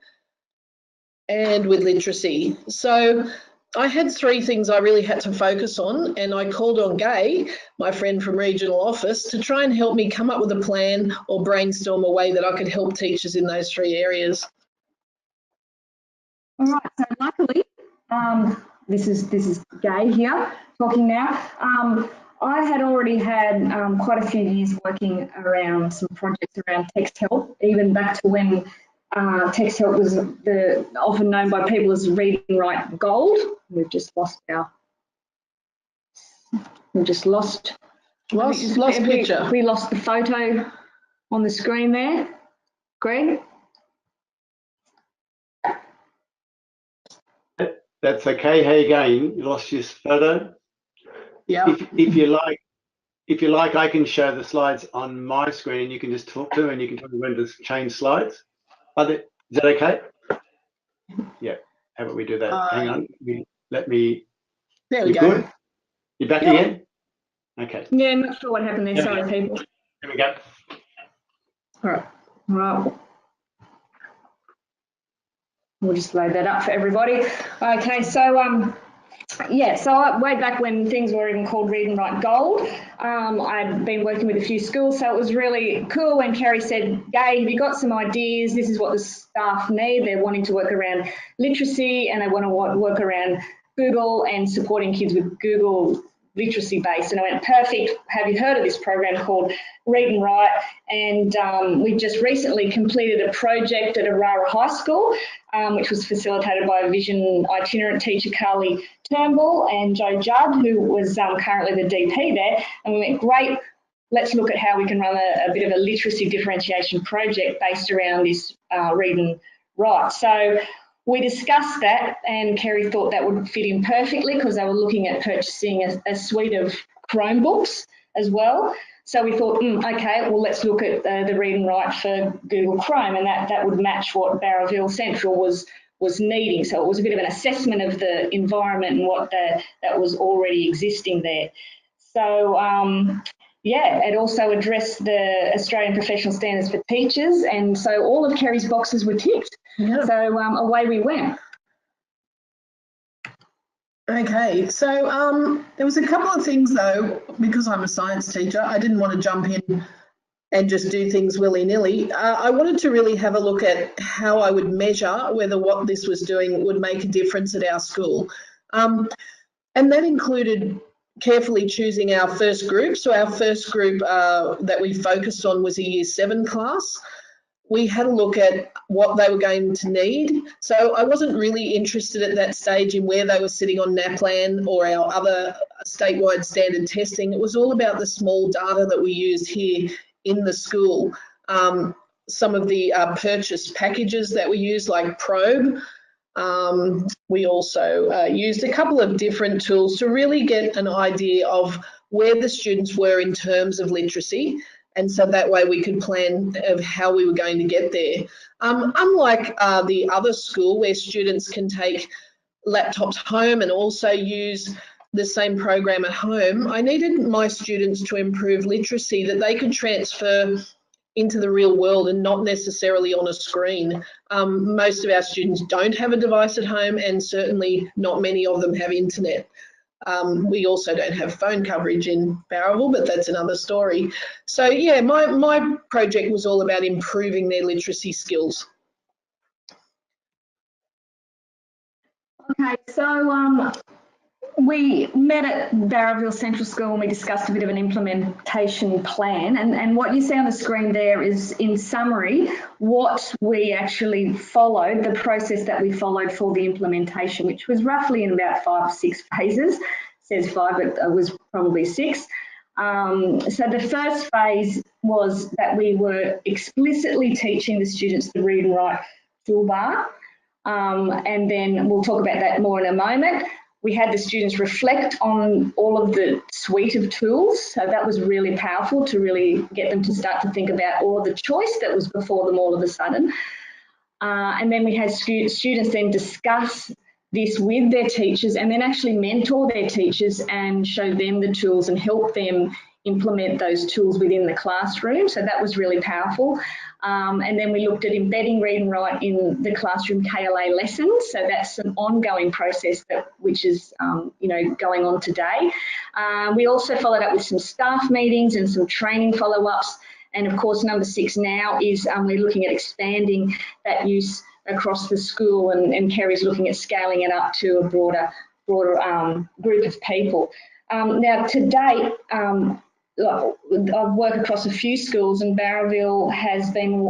and with literacy. So I had 3 things I really had to focus on, and I called on Gay, my friend from regional office, to try and help me come up with a plan or brainstorm a way that I could help teachers in those 3 areas. All right, so luckily, this is Gay here talking now. I had already had quite a few years working around some projects around text help, even back to when text help was often known by people as Read&Write Gold. We've just lost picture. We lost the photo on the screen there. Greg? That's okay. How you going? You lost your photo? Yeah. If you like, I can show the slides on my screen, and you can just talk to them, and you can tell me when to change slides. Is that okay? Yeah. How about we do that? Hang on. Let me. There we go. Good? You're back again? Okay. Yeah, I'm not sure what happened there. Sorry, people. Here we go. All right. We'll just load that up for everybody. Okay, so way back when things were even called Read&Write Gold, I'd been working with a few schools, so it was really cool when Kerry said, Gay, have you got some ideas? This is what the staff need. They're wanting to work around literacy, and they want to work around Google and supporting kids with Google literacy base. And I went, perfect. Have you heard of this program called Read&Write? And we just recently completed a project at Aurora High School, which was facilitated by a Vision itinerant teacher, Carly Turnbull, and Joe Judd, who was currently the DP there. And we went, great, let's look at how we can run a bit of a literacy differentiation project based around this Read&Write. So we discussed that, and Kerry thought that would fit in perfectly because they were looking at purchasing a suite of Chromebooks as well. So we thought, okay, well, let's look at the Read&Write for Google Chrome, and that would match what Barraville Central was needing. So it was a bit of an assessment of the environment and what that was already existing there. So it also addressed the Australian Professional Standards for Teachers, and so all of Kerry's boxes were ticked. Yeah. So away we went. Okay, so there was a couple of things though, because I'm a science teacher, I didn't want to jump in and just do things willy-nilly. I wanted to really have a look at how I would measure whether what this was doing would make a difference at our school. And that included carefully choosing our first group. So our first group that we focused on was a Year 7 class. We had a look at what they were going to need. So I wasn't really interested at that stage in where they were sitting on NAPLAN or our other statewide standard testing. It was all about the small data that we used here in the school. Some of the purchase packages that we use, like Probe. We also used a couple of different tools to really get an idea of where the students were in terms of literacy. And so that way we could plan of how we were going to get there. Unlike the other school where students can take laptops home and also use the same program at home, I needed my students to improve literacy that they could transfer into the real world and not necessarily on a screen. Most of our students don't have a device at home, and certainly not many of them have internet. We also don't have phone coverage in Barraville, but that's another story. So yeah, my project was all about improving their literacy skills. Okay, so we met at Barraville Central School and we discussed a bit of an implementation plan, and what you see on the screen there is, in summary, what we actually followed, the process that we followed for the implementation, which was roughly in about 5 or 6 phases. It says 5, but it was probably 6. So the first phase was that we were explicitly teaching the students the read and write toolbar, and then we'll talk about that more in a moment. We had the students reflect on all of the suite of tools, so that was really powerful to really get them to start to think about all of the choice that was before them all of a sudden. And then we had students then discuss this with their teachers and then actually mentor their teachers and show them the tools and help them implement those tools within the classroom. So that was really powerful. And then we looked at embedding read and write in the classroom KLA lessons. So that's an ongoing process which is going on today. We also followed up with some staff meetings and some training follow-ups. And of course, number 6 now is we're looking at expanding that use across the school, and Kerry's looking at scaling it up to a broader group of people. Now, to date, I've worked across a few schools, and Barraville has been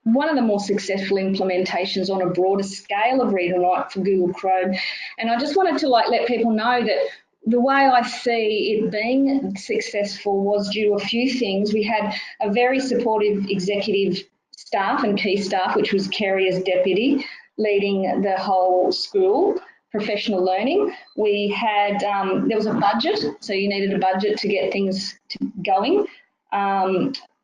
one of the more successful implementations on a broader scale of read and write for Google Chrome. And I just wanted to let people know that the way I see it being successful was due to a few things. We had a very supportive executive staff and key staff, which was Kerry as deputy, leading the whole school. Professional learning. We had, there was a budget, so you needed a budget to get things going.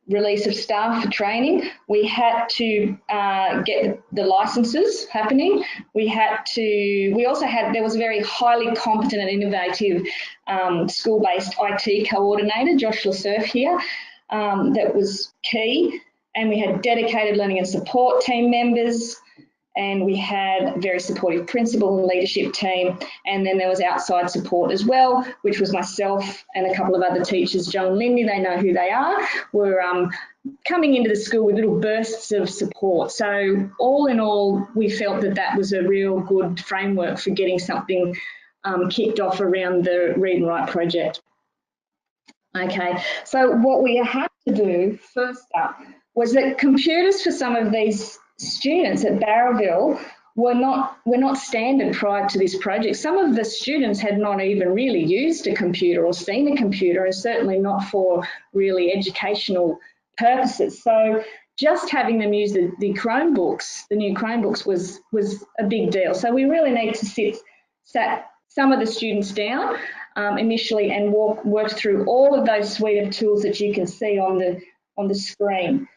Release of staff for training. We had to get the licenses happening. There was a very highly competent and innovative school-based IT coordinator, Josh Lassurf here, that was key. And we had dedicated learning and support team members. And we had a very supportive principal and leadership team. And then there was outside support as well, which was myself and a couple of other teachers, Joe and Lindy, they know who they are, were coming into the school with little bursts of support. So all in all, we felt that that was a real good framework for getting something kicked off around the Read and Write project. Okay, so what we had to do first up was that computers for some of these students at Barraville were not standard prior to this project. Some of the students had not even really used a computer or seen a computer, and certainly not for really educational purposes. So just having them use the Chromebooks, the new Chromebooks, was a big deal. So we really need to sat some of the students down initially and work through all of those suite of tools that you can see on the screen.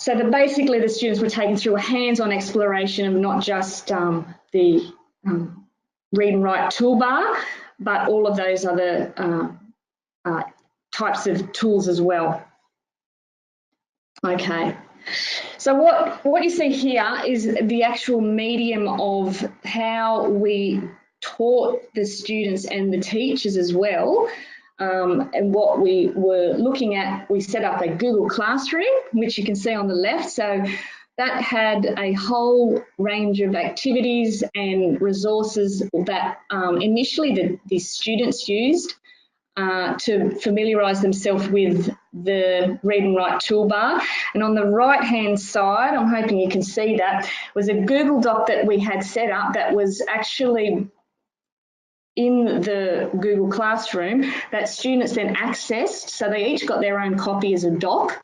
So that basically the students were taken through a hands-on exploration of not just the read and write toolbar, but all of those other types of tools as well. Okay, so what you see here is the actual medium of how we taught the students and the teachers as well. And what we were looking at, we set up a Google Classroom, which you can see on the left. So that had a whole range of activities and resources that initially the students used to familiarise themselves with the Read and Write toolbar. And on the right-hand side, I'm hoping you can see that, was a Google Doc that we had set up that was actually in the Google Classroom that students then accessed. So they each got their own copy as a doc,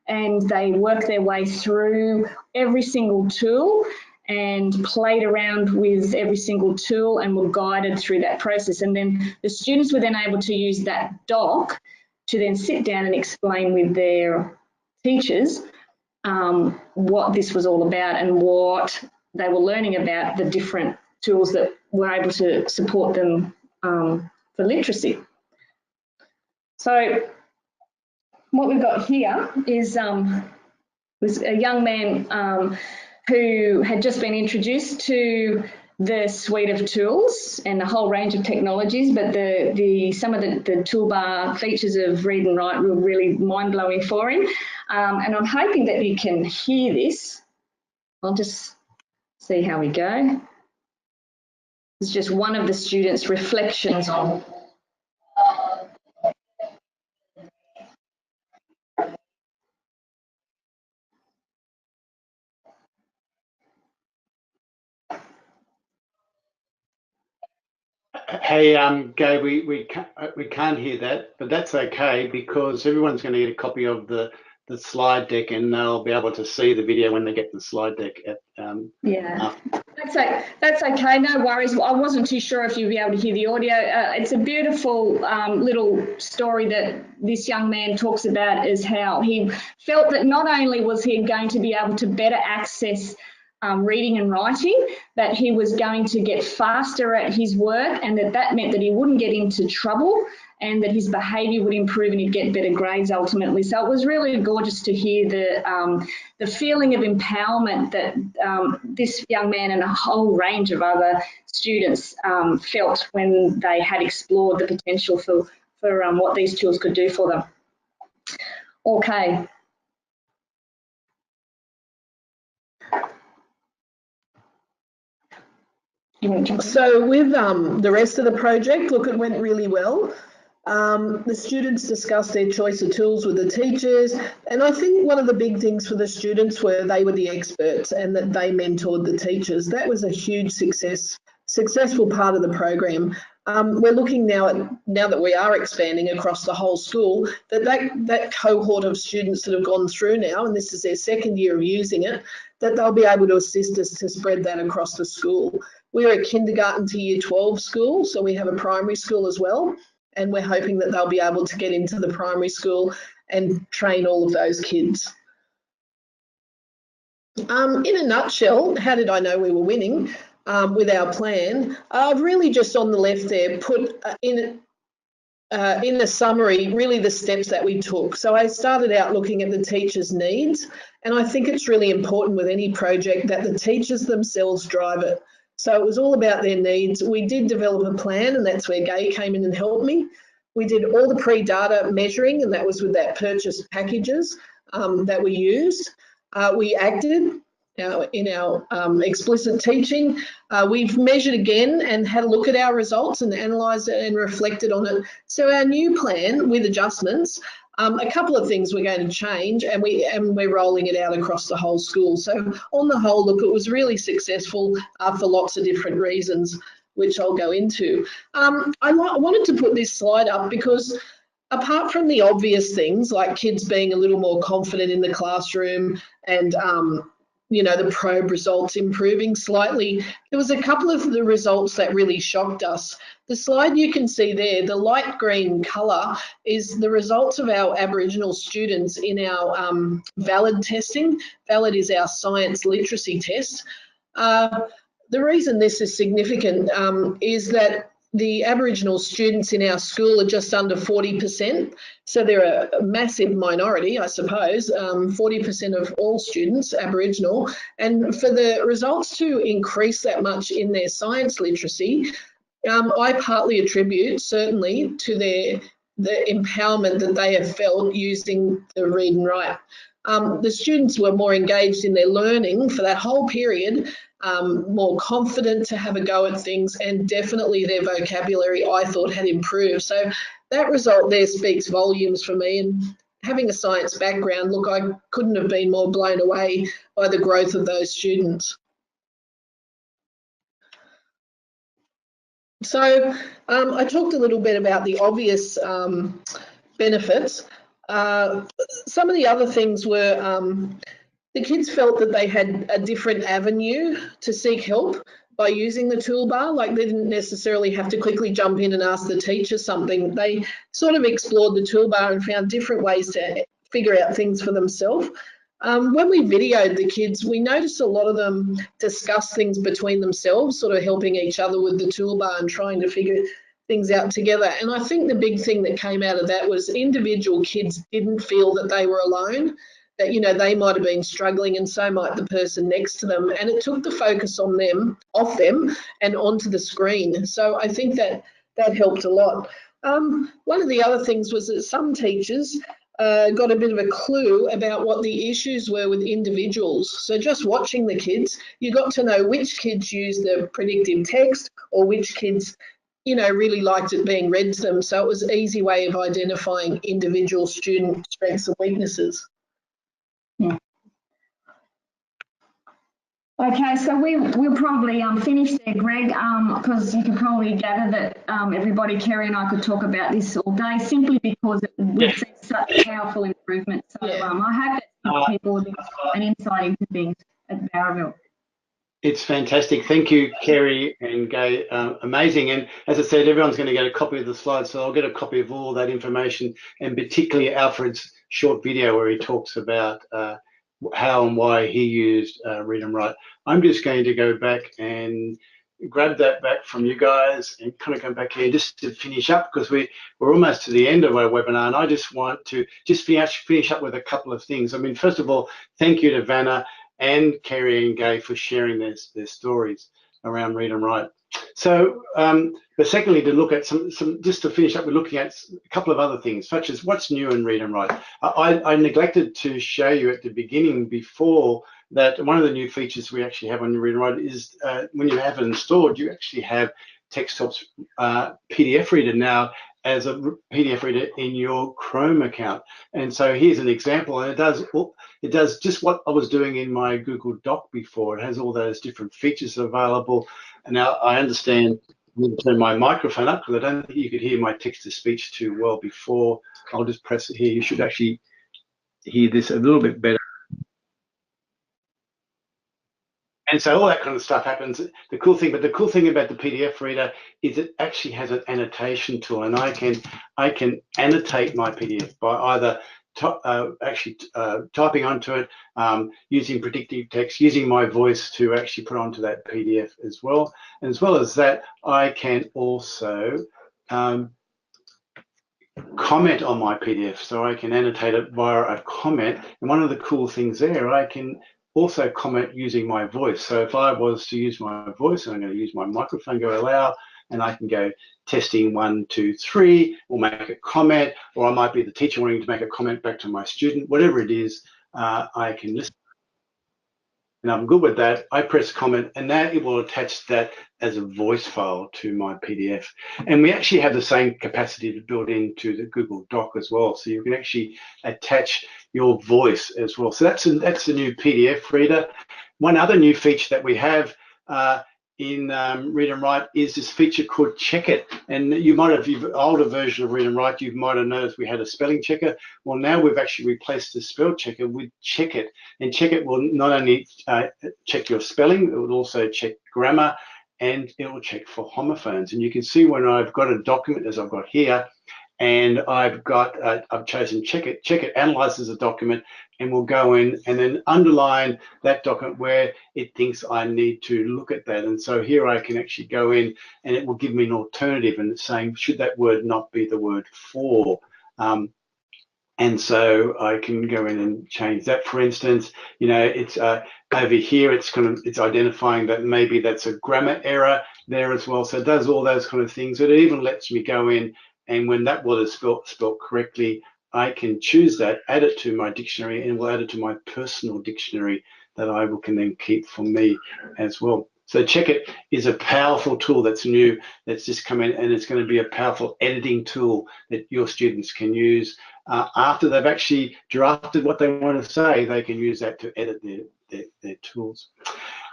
and they worked their way through every single tool and played around with every single tool and were guided through that process. And then the students were then able to use that doc to then sit down and explain with their teachers what this was all about and what they were learning about the different tools that were able to support them for literacy. So what we've got here is was a young man who had just been introduced to the suite of tools and the whole range of technologies, but some of the toolbar features of Read and Write were really mind-blowing for him. And I'm hoping that you can hear this. I'll just see how we go. It's just one of the students' reflections on. Hey, Gabe, we can't hear that, but that's okay because everyone's going to get a copy of the slide deck and they'll be able to see the video when they get the slide deck. Yeah, that's okay, no worries. I wasn't too sure if you'd be able to hear the audio. It's a beautiful little story that this young man talks about, is how he felt that not only was he going to be able to better access reading and writing, that he was going to get faster at his work, and that meant that he wouldn't get into trouble and that his behaviour would improve and he'd get better grades ultimately. So it was really gorgeous to hear the feeling of empowerment that this young man and a whole range of other students felt when they had explored the potential for what these tools could do for them. Okay. So with the rest of the project, look, it went really well. The students discussed their choice of tools with the teachers, and I think one of the big things for the students were they were the experts and that they mentored the teachers. That was a huge successful part of the program. We're looking now that we are expanding across the whole school, that cohort of students that have gone through now, and this is their second year of using it, that they'll be able to assist us to spread that across the school. We're a kindergarten to year 12 school, so we have a primary school as well, and we're hoping that they'll be able to get into the primary school and train all of those kids. In a nutshell, how did I know we were winning with our plan? I've really just on the left there put in a summary really the steps that we took. So I started out looking at the teachers' needs, and I think it's really important with any project that the teachers themselves drive it. So it was all about their needs. We did develop a plan, and that's where Gay came in and helped me. We did all the pre-data measuring, and that was with that purchased packages that we used. We acted in our explicit teaching. We've measured again and had a look at our results and analysed it and reflected on it. So our new plan with adjustments, a couple of things we're going to change, and we're rolling it out across the whole school. So on the whole, look, it was really successful for lots of different reasons, which I'll go into. I wanted to put this slide up because apart from the obvious things like kids being a little more confident in the classroom and you know, the probe results improving slightly, there was a couple of the results that really shocked us. The slide you can see there, the light green colour, is the results of our Aboriginal students in our VALID testing. VALID is our science literacy test. The reason this is significant is that the Aboriginal students in our school are just under 40%. So they're a massive minority, I suppose, 40% of all students Aboriginal. And for the results to increase that much in their science literacy, I partly attribute certainly to the empowerment that they have felt using the Read and Write. The students were more engaged in their learning for that whole period, more confident to have a go at things, and definitely their vocabulary I thought had improved. So that result there speaks volumes for me, and having a science background, look, I couldn't have been more blown away by the growth of those students. So I talked a little bit about the obvious benefits. Some of the other things were the kids felt that they had a different avenue to seek help by using the toolbar. Like they didn't necessarily have to quickly jump in and ask the teacher something. They sort of explored the toolbar and found different ways to figure out things for themselves. When we videoed the kids, we noticed a lot of them discuss things between themselves, sort of helping each other with the toolbar and trying to figure things out together. And I think the big thing that came out of that was individual kids didn't feel that they were alone. that, you know, they might have been struggling and so might the person next to them. And it took the focus on them, off them and onto the screen. So I think that helped a lot. One of the other things was that some teachers got a bit of a clue about what the issues were with individuals. So just watching the kids, you got to know which kids used the predictive text or which kids, you know, really liked it being read to them. So it was an easy way of identifying individual student strengths and weaknesses. Yeah. Okay, so we'll probably finish there, Greg, because you can probably gather that everybody, Kerry and I, could talk about this all day simply because we've seen such powerful improvement. So I hope that gives people an insight into things at Barraville. It's fantastic. Thank you, Kerry and Gay. Amazing. And as I said, everyone's going to get a copy of the slides, so I'll get a copy of all that information, and particularly Alfred's short video where he talks about how and why he used Read and Write. I'm just going to go back and grab that back from you guys and kind of come back here just to finish up, because we're almost to the end of our webinar, and I just want to just finish up with a couple of things. I mean, first of all, thank you to Vanna and Kerry and Gay for sharing their stories around Read and Write. So, but secondly, to look at some just to finish up, we're looking at a couple of other things, such as what's new in Read and Write. I neglected to show you at the beginning before that one of the new features we actually have on Read and Write is when you have it installed, you actually have TextHelp's PDF reader now as a PDF reader in your Chrome account. And so here's an example, and it does just what I was doing in my Google Doc before. It has all those different features available. And now I understand, I'm going to turn my microphone up because I don't think you could hear my text-to-speech too well before. I'll just press it here. You should actually hear this a little bit better. And so all that kind of stuff happens. The cool thing about the PDF reader is it actually has an annotation tool, and I can annotate my PDF by either typing onto it, using predictive text, using my voice to actually put onto that PDF as well. And as well as that, I can also comment on my PDF, so I can annotate it via a comment. And one of the cool things there, I can also comment using my voice. So if I was to use my voice, and I'm going to use my microphone, go allow, and I can go testing 1, 2, 3, or make a comment, or I might be the teacher wanting to make a comment back to my student, whatever it is, I can listen. And I'm good with that. I press comment, and now it will attach that as a voice file to my PDF. And we actually have the same capacity to build into the Google Doc as well. So you can actually attach your voice as well. So that's the new PDF reader. One other new feature that we have in Read and Write is this feature called Check It. And you might have, if you've an older version of Read and Write, you might have noticed we had a spelling checker. Well, now we've actually replaced the spell checker with Check It. And Check It will not only check your spelling, it will also check grammar, and it will check for homophones. And you can see when I've got a document, as I've got here, and I've chosen Check It. Check It analyzes a document and will go in and then underline that document where it thinks I need to look at that. And so here I can actually go in and it will give me an alternative, and it's saying, should that word not be the word for? And so I can go in and change that. For instance, you know, it's over here, it's identifying that maybe that's a grammar error there as well. So it does all those kind of things. It even lets me go in, and when that word is spelled correctly, I can choose that, add it to my dictionary, and will add it to my personal dictionary that I can then keep for me as well. So Check It is a powerful tool that's new, that's just come in, and it's going to be a powerful editing tool that your students can use. After they've actually drafted what they want to say, they can use that to edit their tools.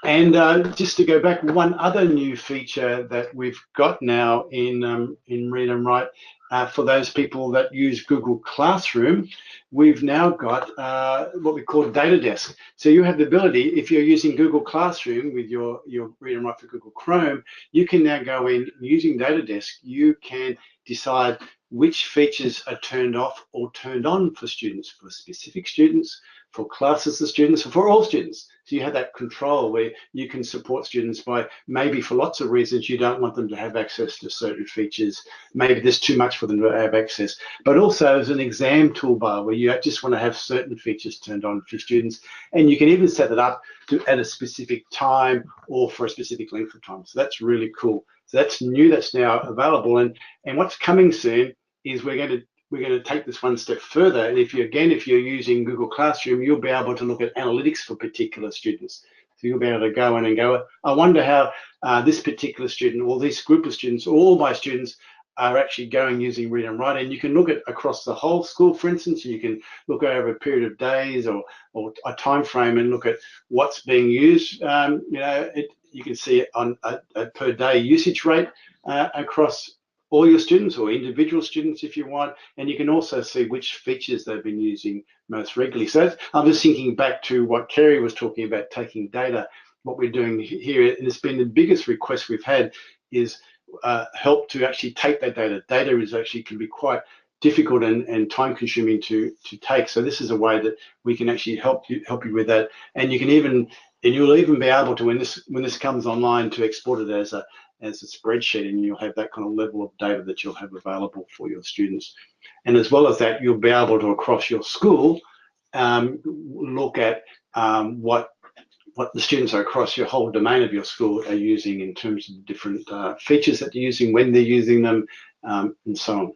And just to go back, one other new feature that we've got now in Read and Write, for those people that use Google Classroom, we've now got what we call Data Desk. So you have the ability, if you're using Google Classroom with your Read and Write for Google Chrome, you can now go in using Data Desk. You can decide which features are turned off or turned on for students, for specific students, for classes of students, or for all students. So you have that control where you can support students by, maybe for lots of reasons, you don't want them to have access to certain features. Maybe there's too much for them to have access. But also as an exam toolbar where you just want to have certain features turned on for students. And you can even set it up at a specific time or for a specific length of time. So that's really cool. So that's new, that's now available. And what's coming soon is we're going to take this one step further. And if you're using Google Classroom, you'll be able to look at analytics for particular students. So you'll be able to go in and go, I wonder how this particular student or this group of students, or all my students, are actually going using Read and Write. And you can look at across the whole school, for instance. You can look over a period of days or a time frame and look at what's being used. You can see it on a per day usage rate across all your students or individual students if you want, and you can also see which features they've been using most regularly. So I'm just thinking back to what Kerry was talking about, taking data. What we're doing here, and it's been the biggest request we've had, is help to actually take that data. Data is actually can be quite difficult and time consuming to take. So this is a way that we can actually help you with that. And you can you'll even be able to, when this comes online, to export it as a spreadsheet, and you'll have that kind of level of data that you'll have available for your students. And as well as that, you'll be able to, across your school, look at what the students are across your whole domain of your school are using in terms of different features that they're using, when they're using them, and so on.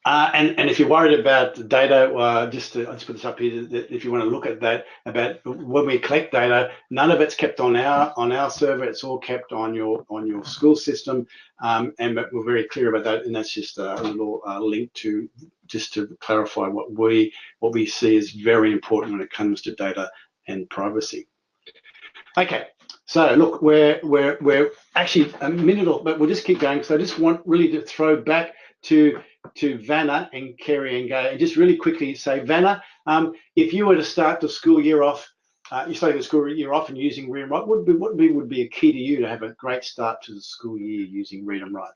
And if you're worried about the data, I'll just put this up here, that if you want to look at that, about when we collect data, none of it's kept on our server. It's all kept on your school system, but we're very clear about that. And that's just a little link to clarify what we see is very important when it comes to data and privacy. Okay, so look, we're actually a minute off, but we'll just keep going. So I just want really to throw back to Vanna and Kerry and Gay, and just really quickly say, Vanna, if you were to start the school year off, and using Read and Write, what would be a key to you to have a great start to the school year using Read and Write?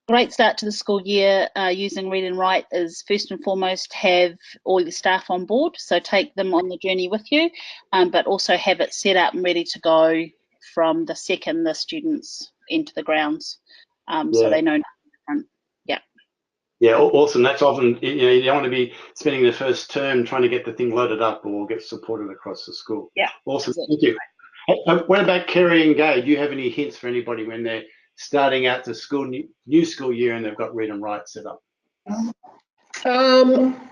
Great start to the school year using Read and Write is, first and foremost, have all your staff on board, so take them on the journey with you, but also have it set up and ready to go from the second the students enter the grounds, so they know nothing different. Yeah, awesome. That's often, you don't want to be spending the first term trying to get the thing loaded up or get supported across the school. Yeah. Awesome. Thank you. What about Kerry and Gay? Do you have any hints for anybody when they're starting out the new school year and they've got Read and Write set up?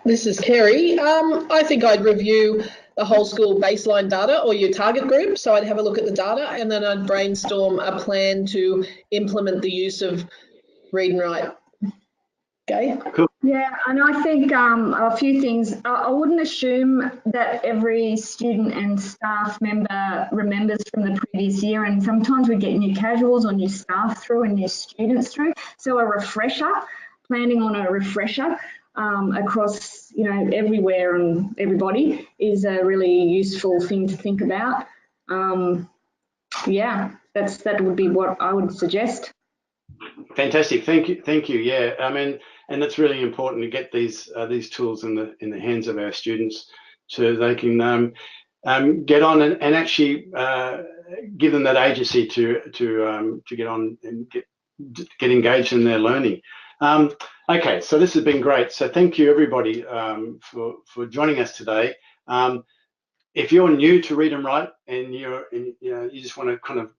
This is Kerry. I think I'd review the whole school baseline data or your target group. So I'd have a look at the data and then I'd brainstorm a plan to implement the use of Read and Write. Okay. Cool. Yeah, and I think a few things. I wouldn't assume that every student and staff member remembers from the previous year, and sometimes we get new casuals or new staff through and new students through. So a refresher, planning on a refresher across everywhere and everybody is a really useful thing to think about. Yeah, that would be what I would suggest. Fantastic. Thank you. Yeah, I mean, and it's really important to get these tools in the hands of our students, so they can get on and actually give them that agency to get on and get engaged in their learning. Okay, so this has been great. So thank you everybody for joining us today. If you're new to Read and Write and you just want to kind of,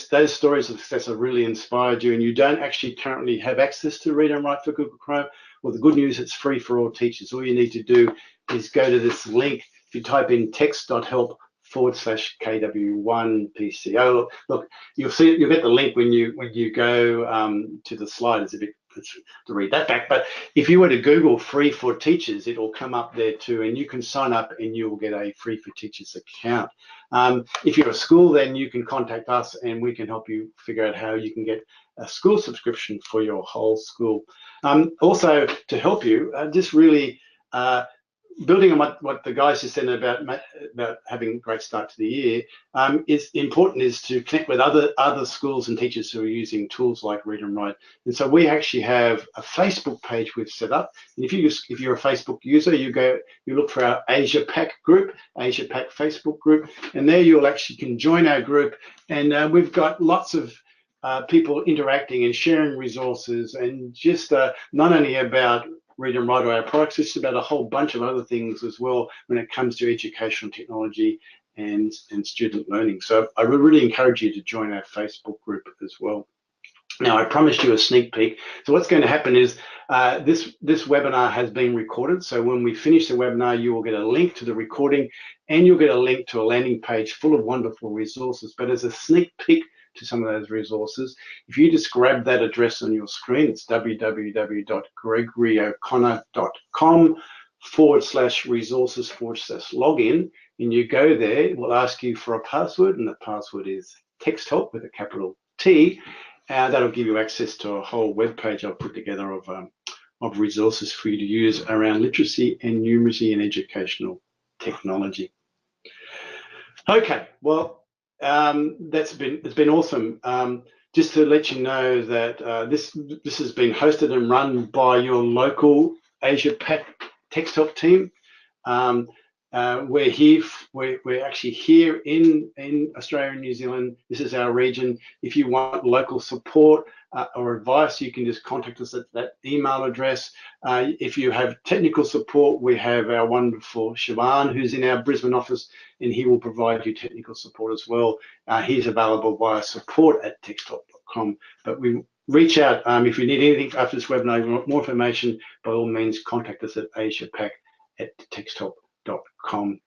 those stories of success have really inspired you, and you don't actually currently have access to Read and Write for Google Chrome, well, the good news, it's free for all teachers. All you need to do is go to this link. If you type in text.help/KW1PCO, look, you'll get the link when you go to the slide. It's a bit to read that back, but if you were to Google free for teachers, it will come up there too, and you can sign up and you will get a free for teachers account. If you're a school, then you can contact us and we can help you figure out how you can get a school subscription for your whole school. Also, to help you, just really building on what the guys just said about having a great start to the year, is important is to connect with other schools and teachers who are using tools like Read and Write. And so we actually have a Facebook page we've set up. And if you're a Facebook user, you look for our Asia Pac group, Asia Pac Facebook group, and there you'll actually can join our group. And we've got lots of people interacting and sharing resources, and just not only about Read and Write or our products, it's about a whole bunch of other things as well when it comes to educational technology and student learning. So I would really encourage you to join our Facebook group as well. Now, I promised you a sneak peek. So what's going to happen is this webinar has been recorded. So when we finish the webinar, you will get a link to the recording, and you'll get a link to a landing page full of wonderful resources. But as a sneak peek to some of those resources, if you just grab that address on your screen, it's www.gregoryo'connor.com/resources/login, and you go there, it will ask you for a password, and the password is TextHelp with a capital T. That'll give you access to a whole web page I've put together of resources for you to use around literacy and numeracy and educational technology. Okay, well, it's been awesome. Just to let you know that this has been hosted and run by your local Asia Pac TextHelp team. We're actually here in Australia and New Zealand. This is our region. If you want local support or advice, you can just contact us at that email address. If you have technical support, we have our wonderful Siobhan, who's in our Brisbane office, and he will provide you technical support as well. He's available via support@texthelp.com. But we reach out if you need anything after this webinar, you want more information, by all means, contact us at asiapac@texthelp.com.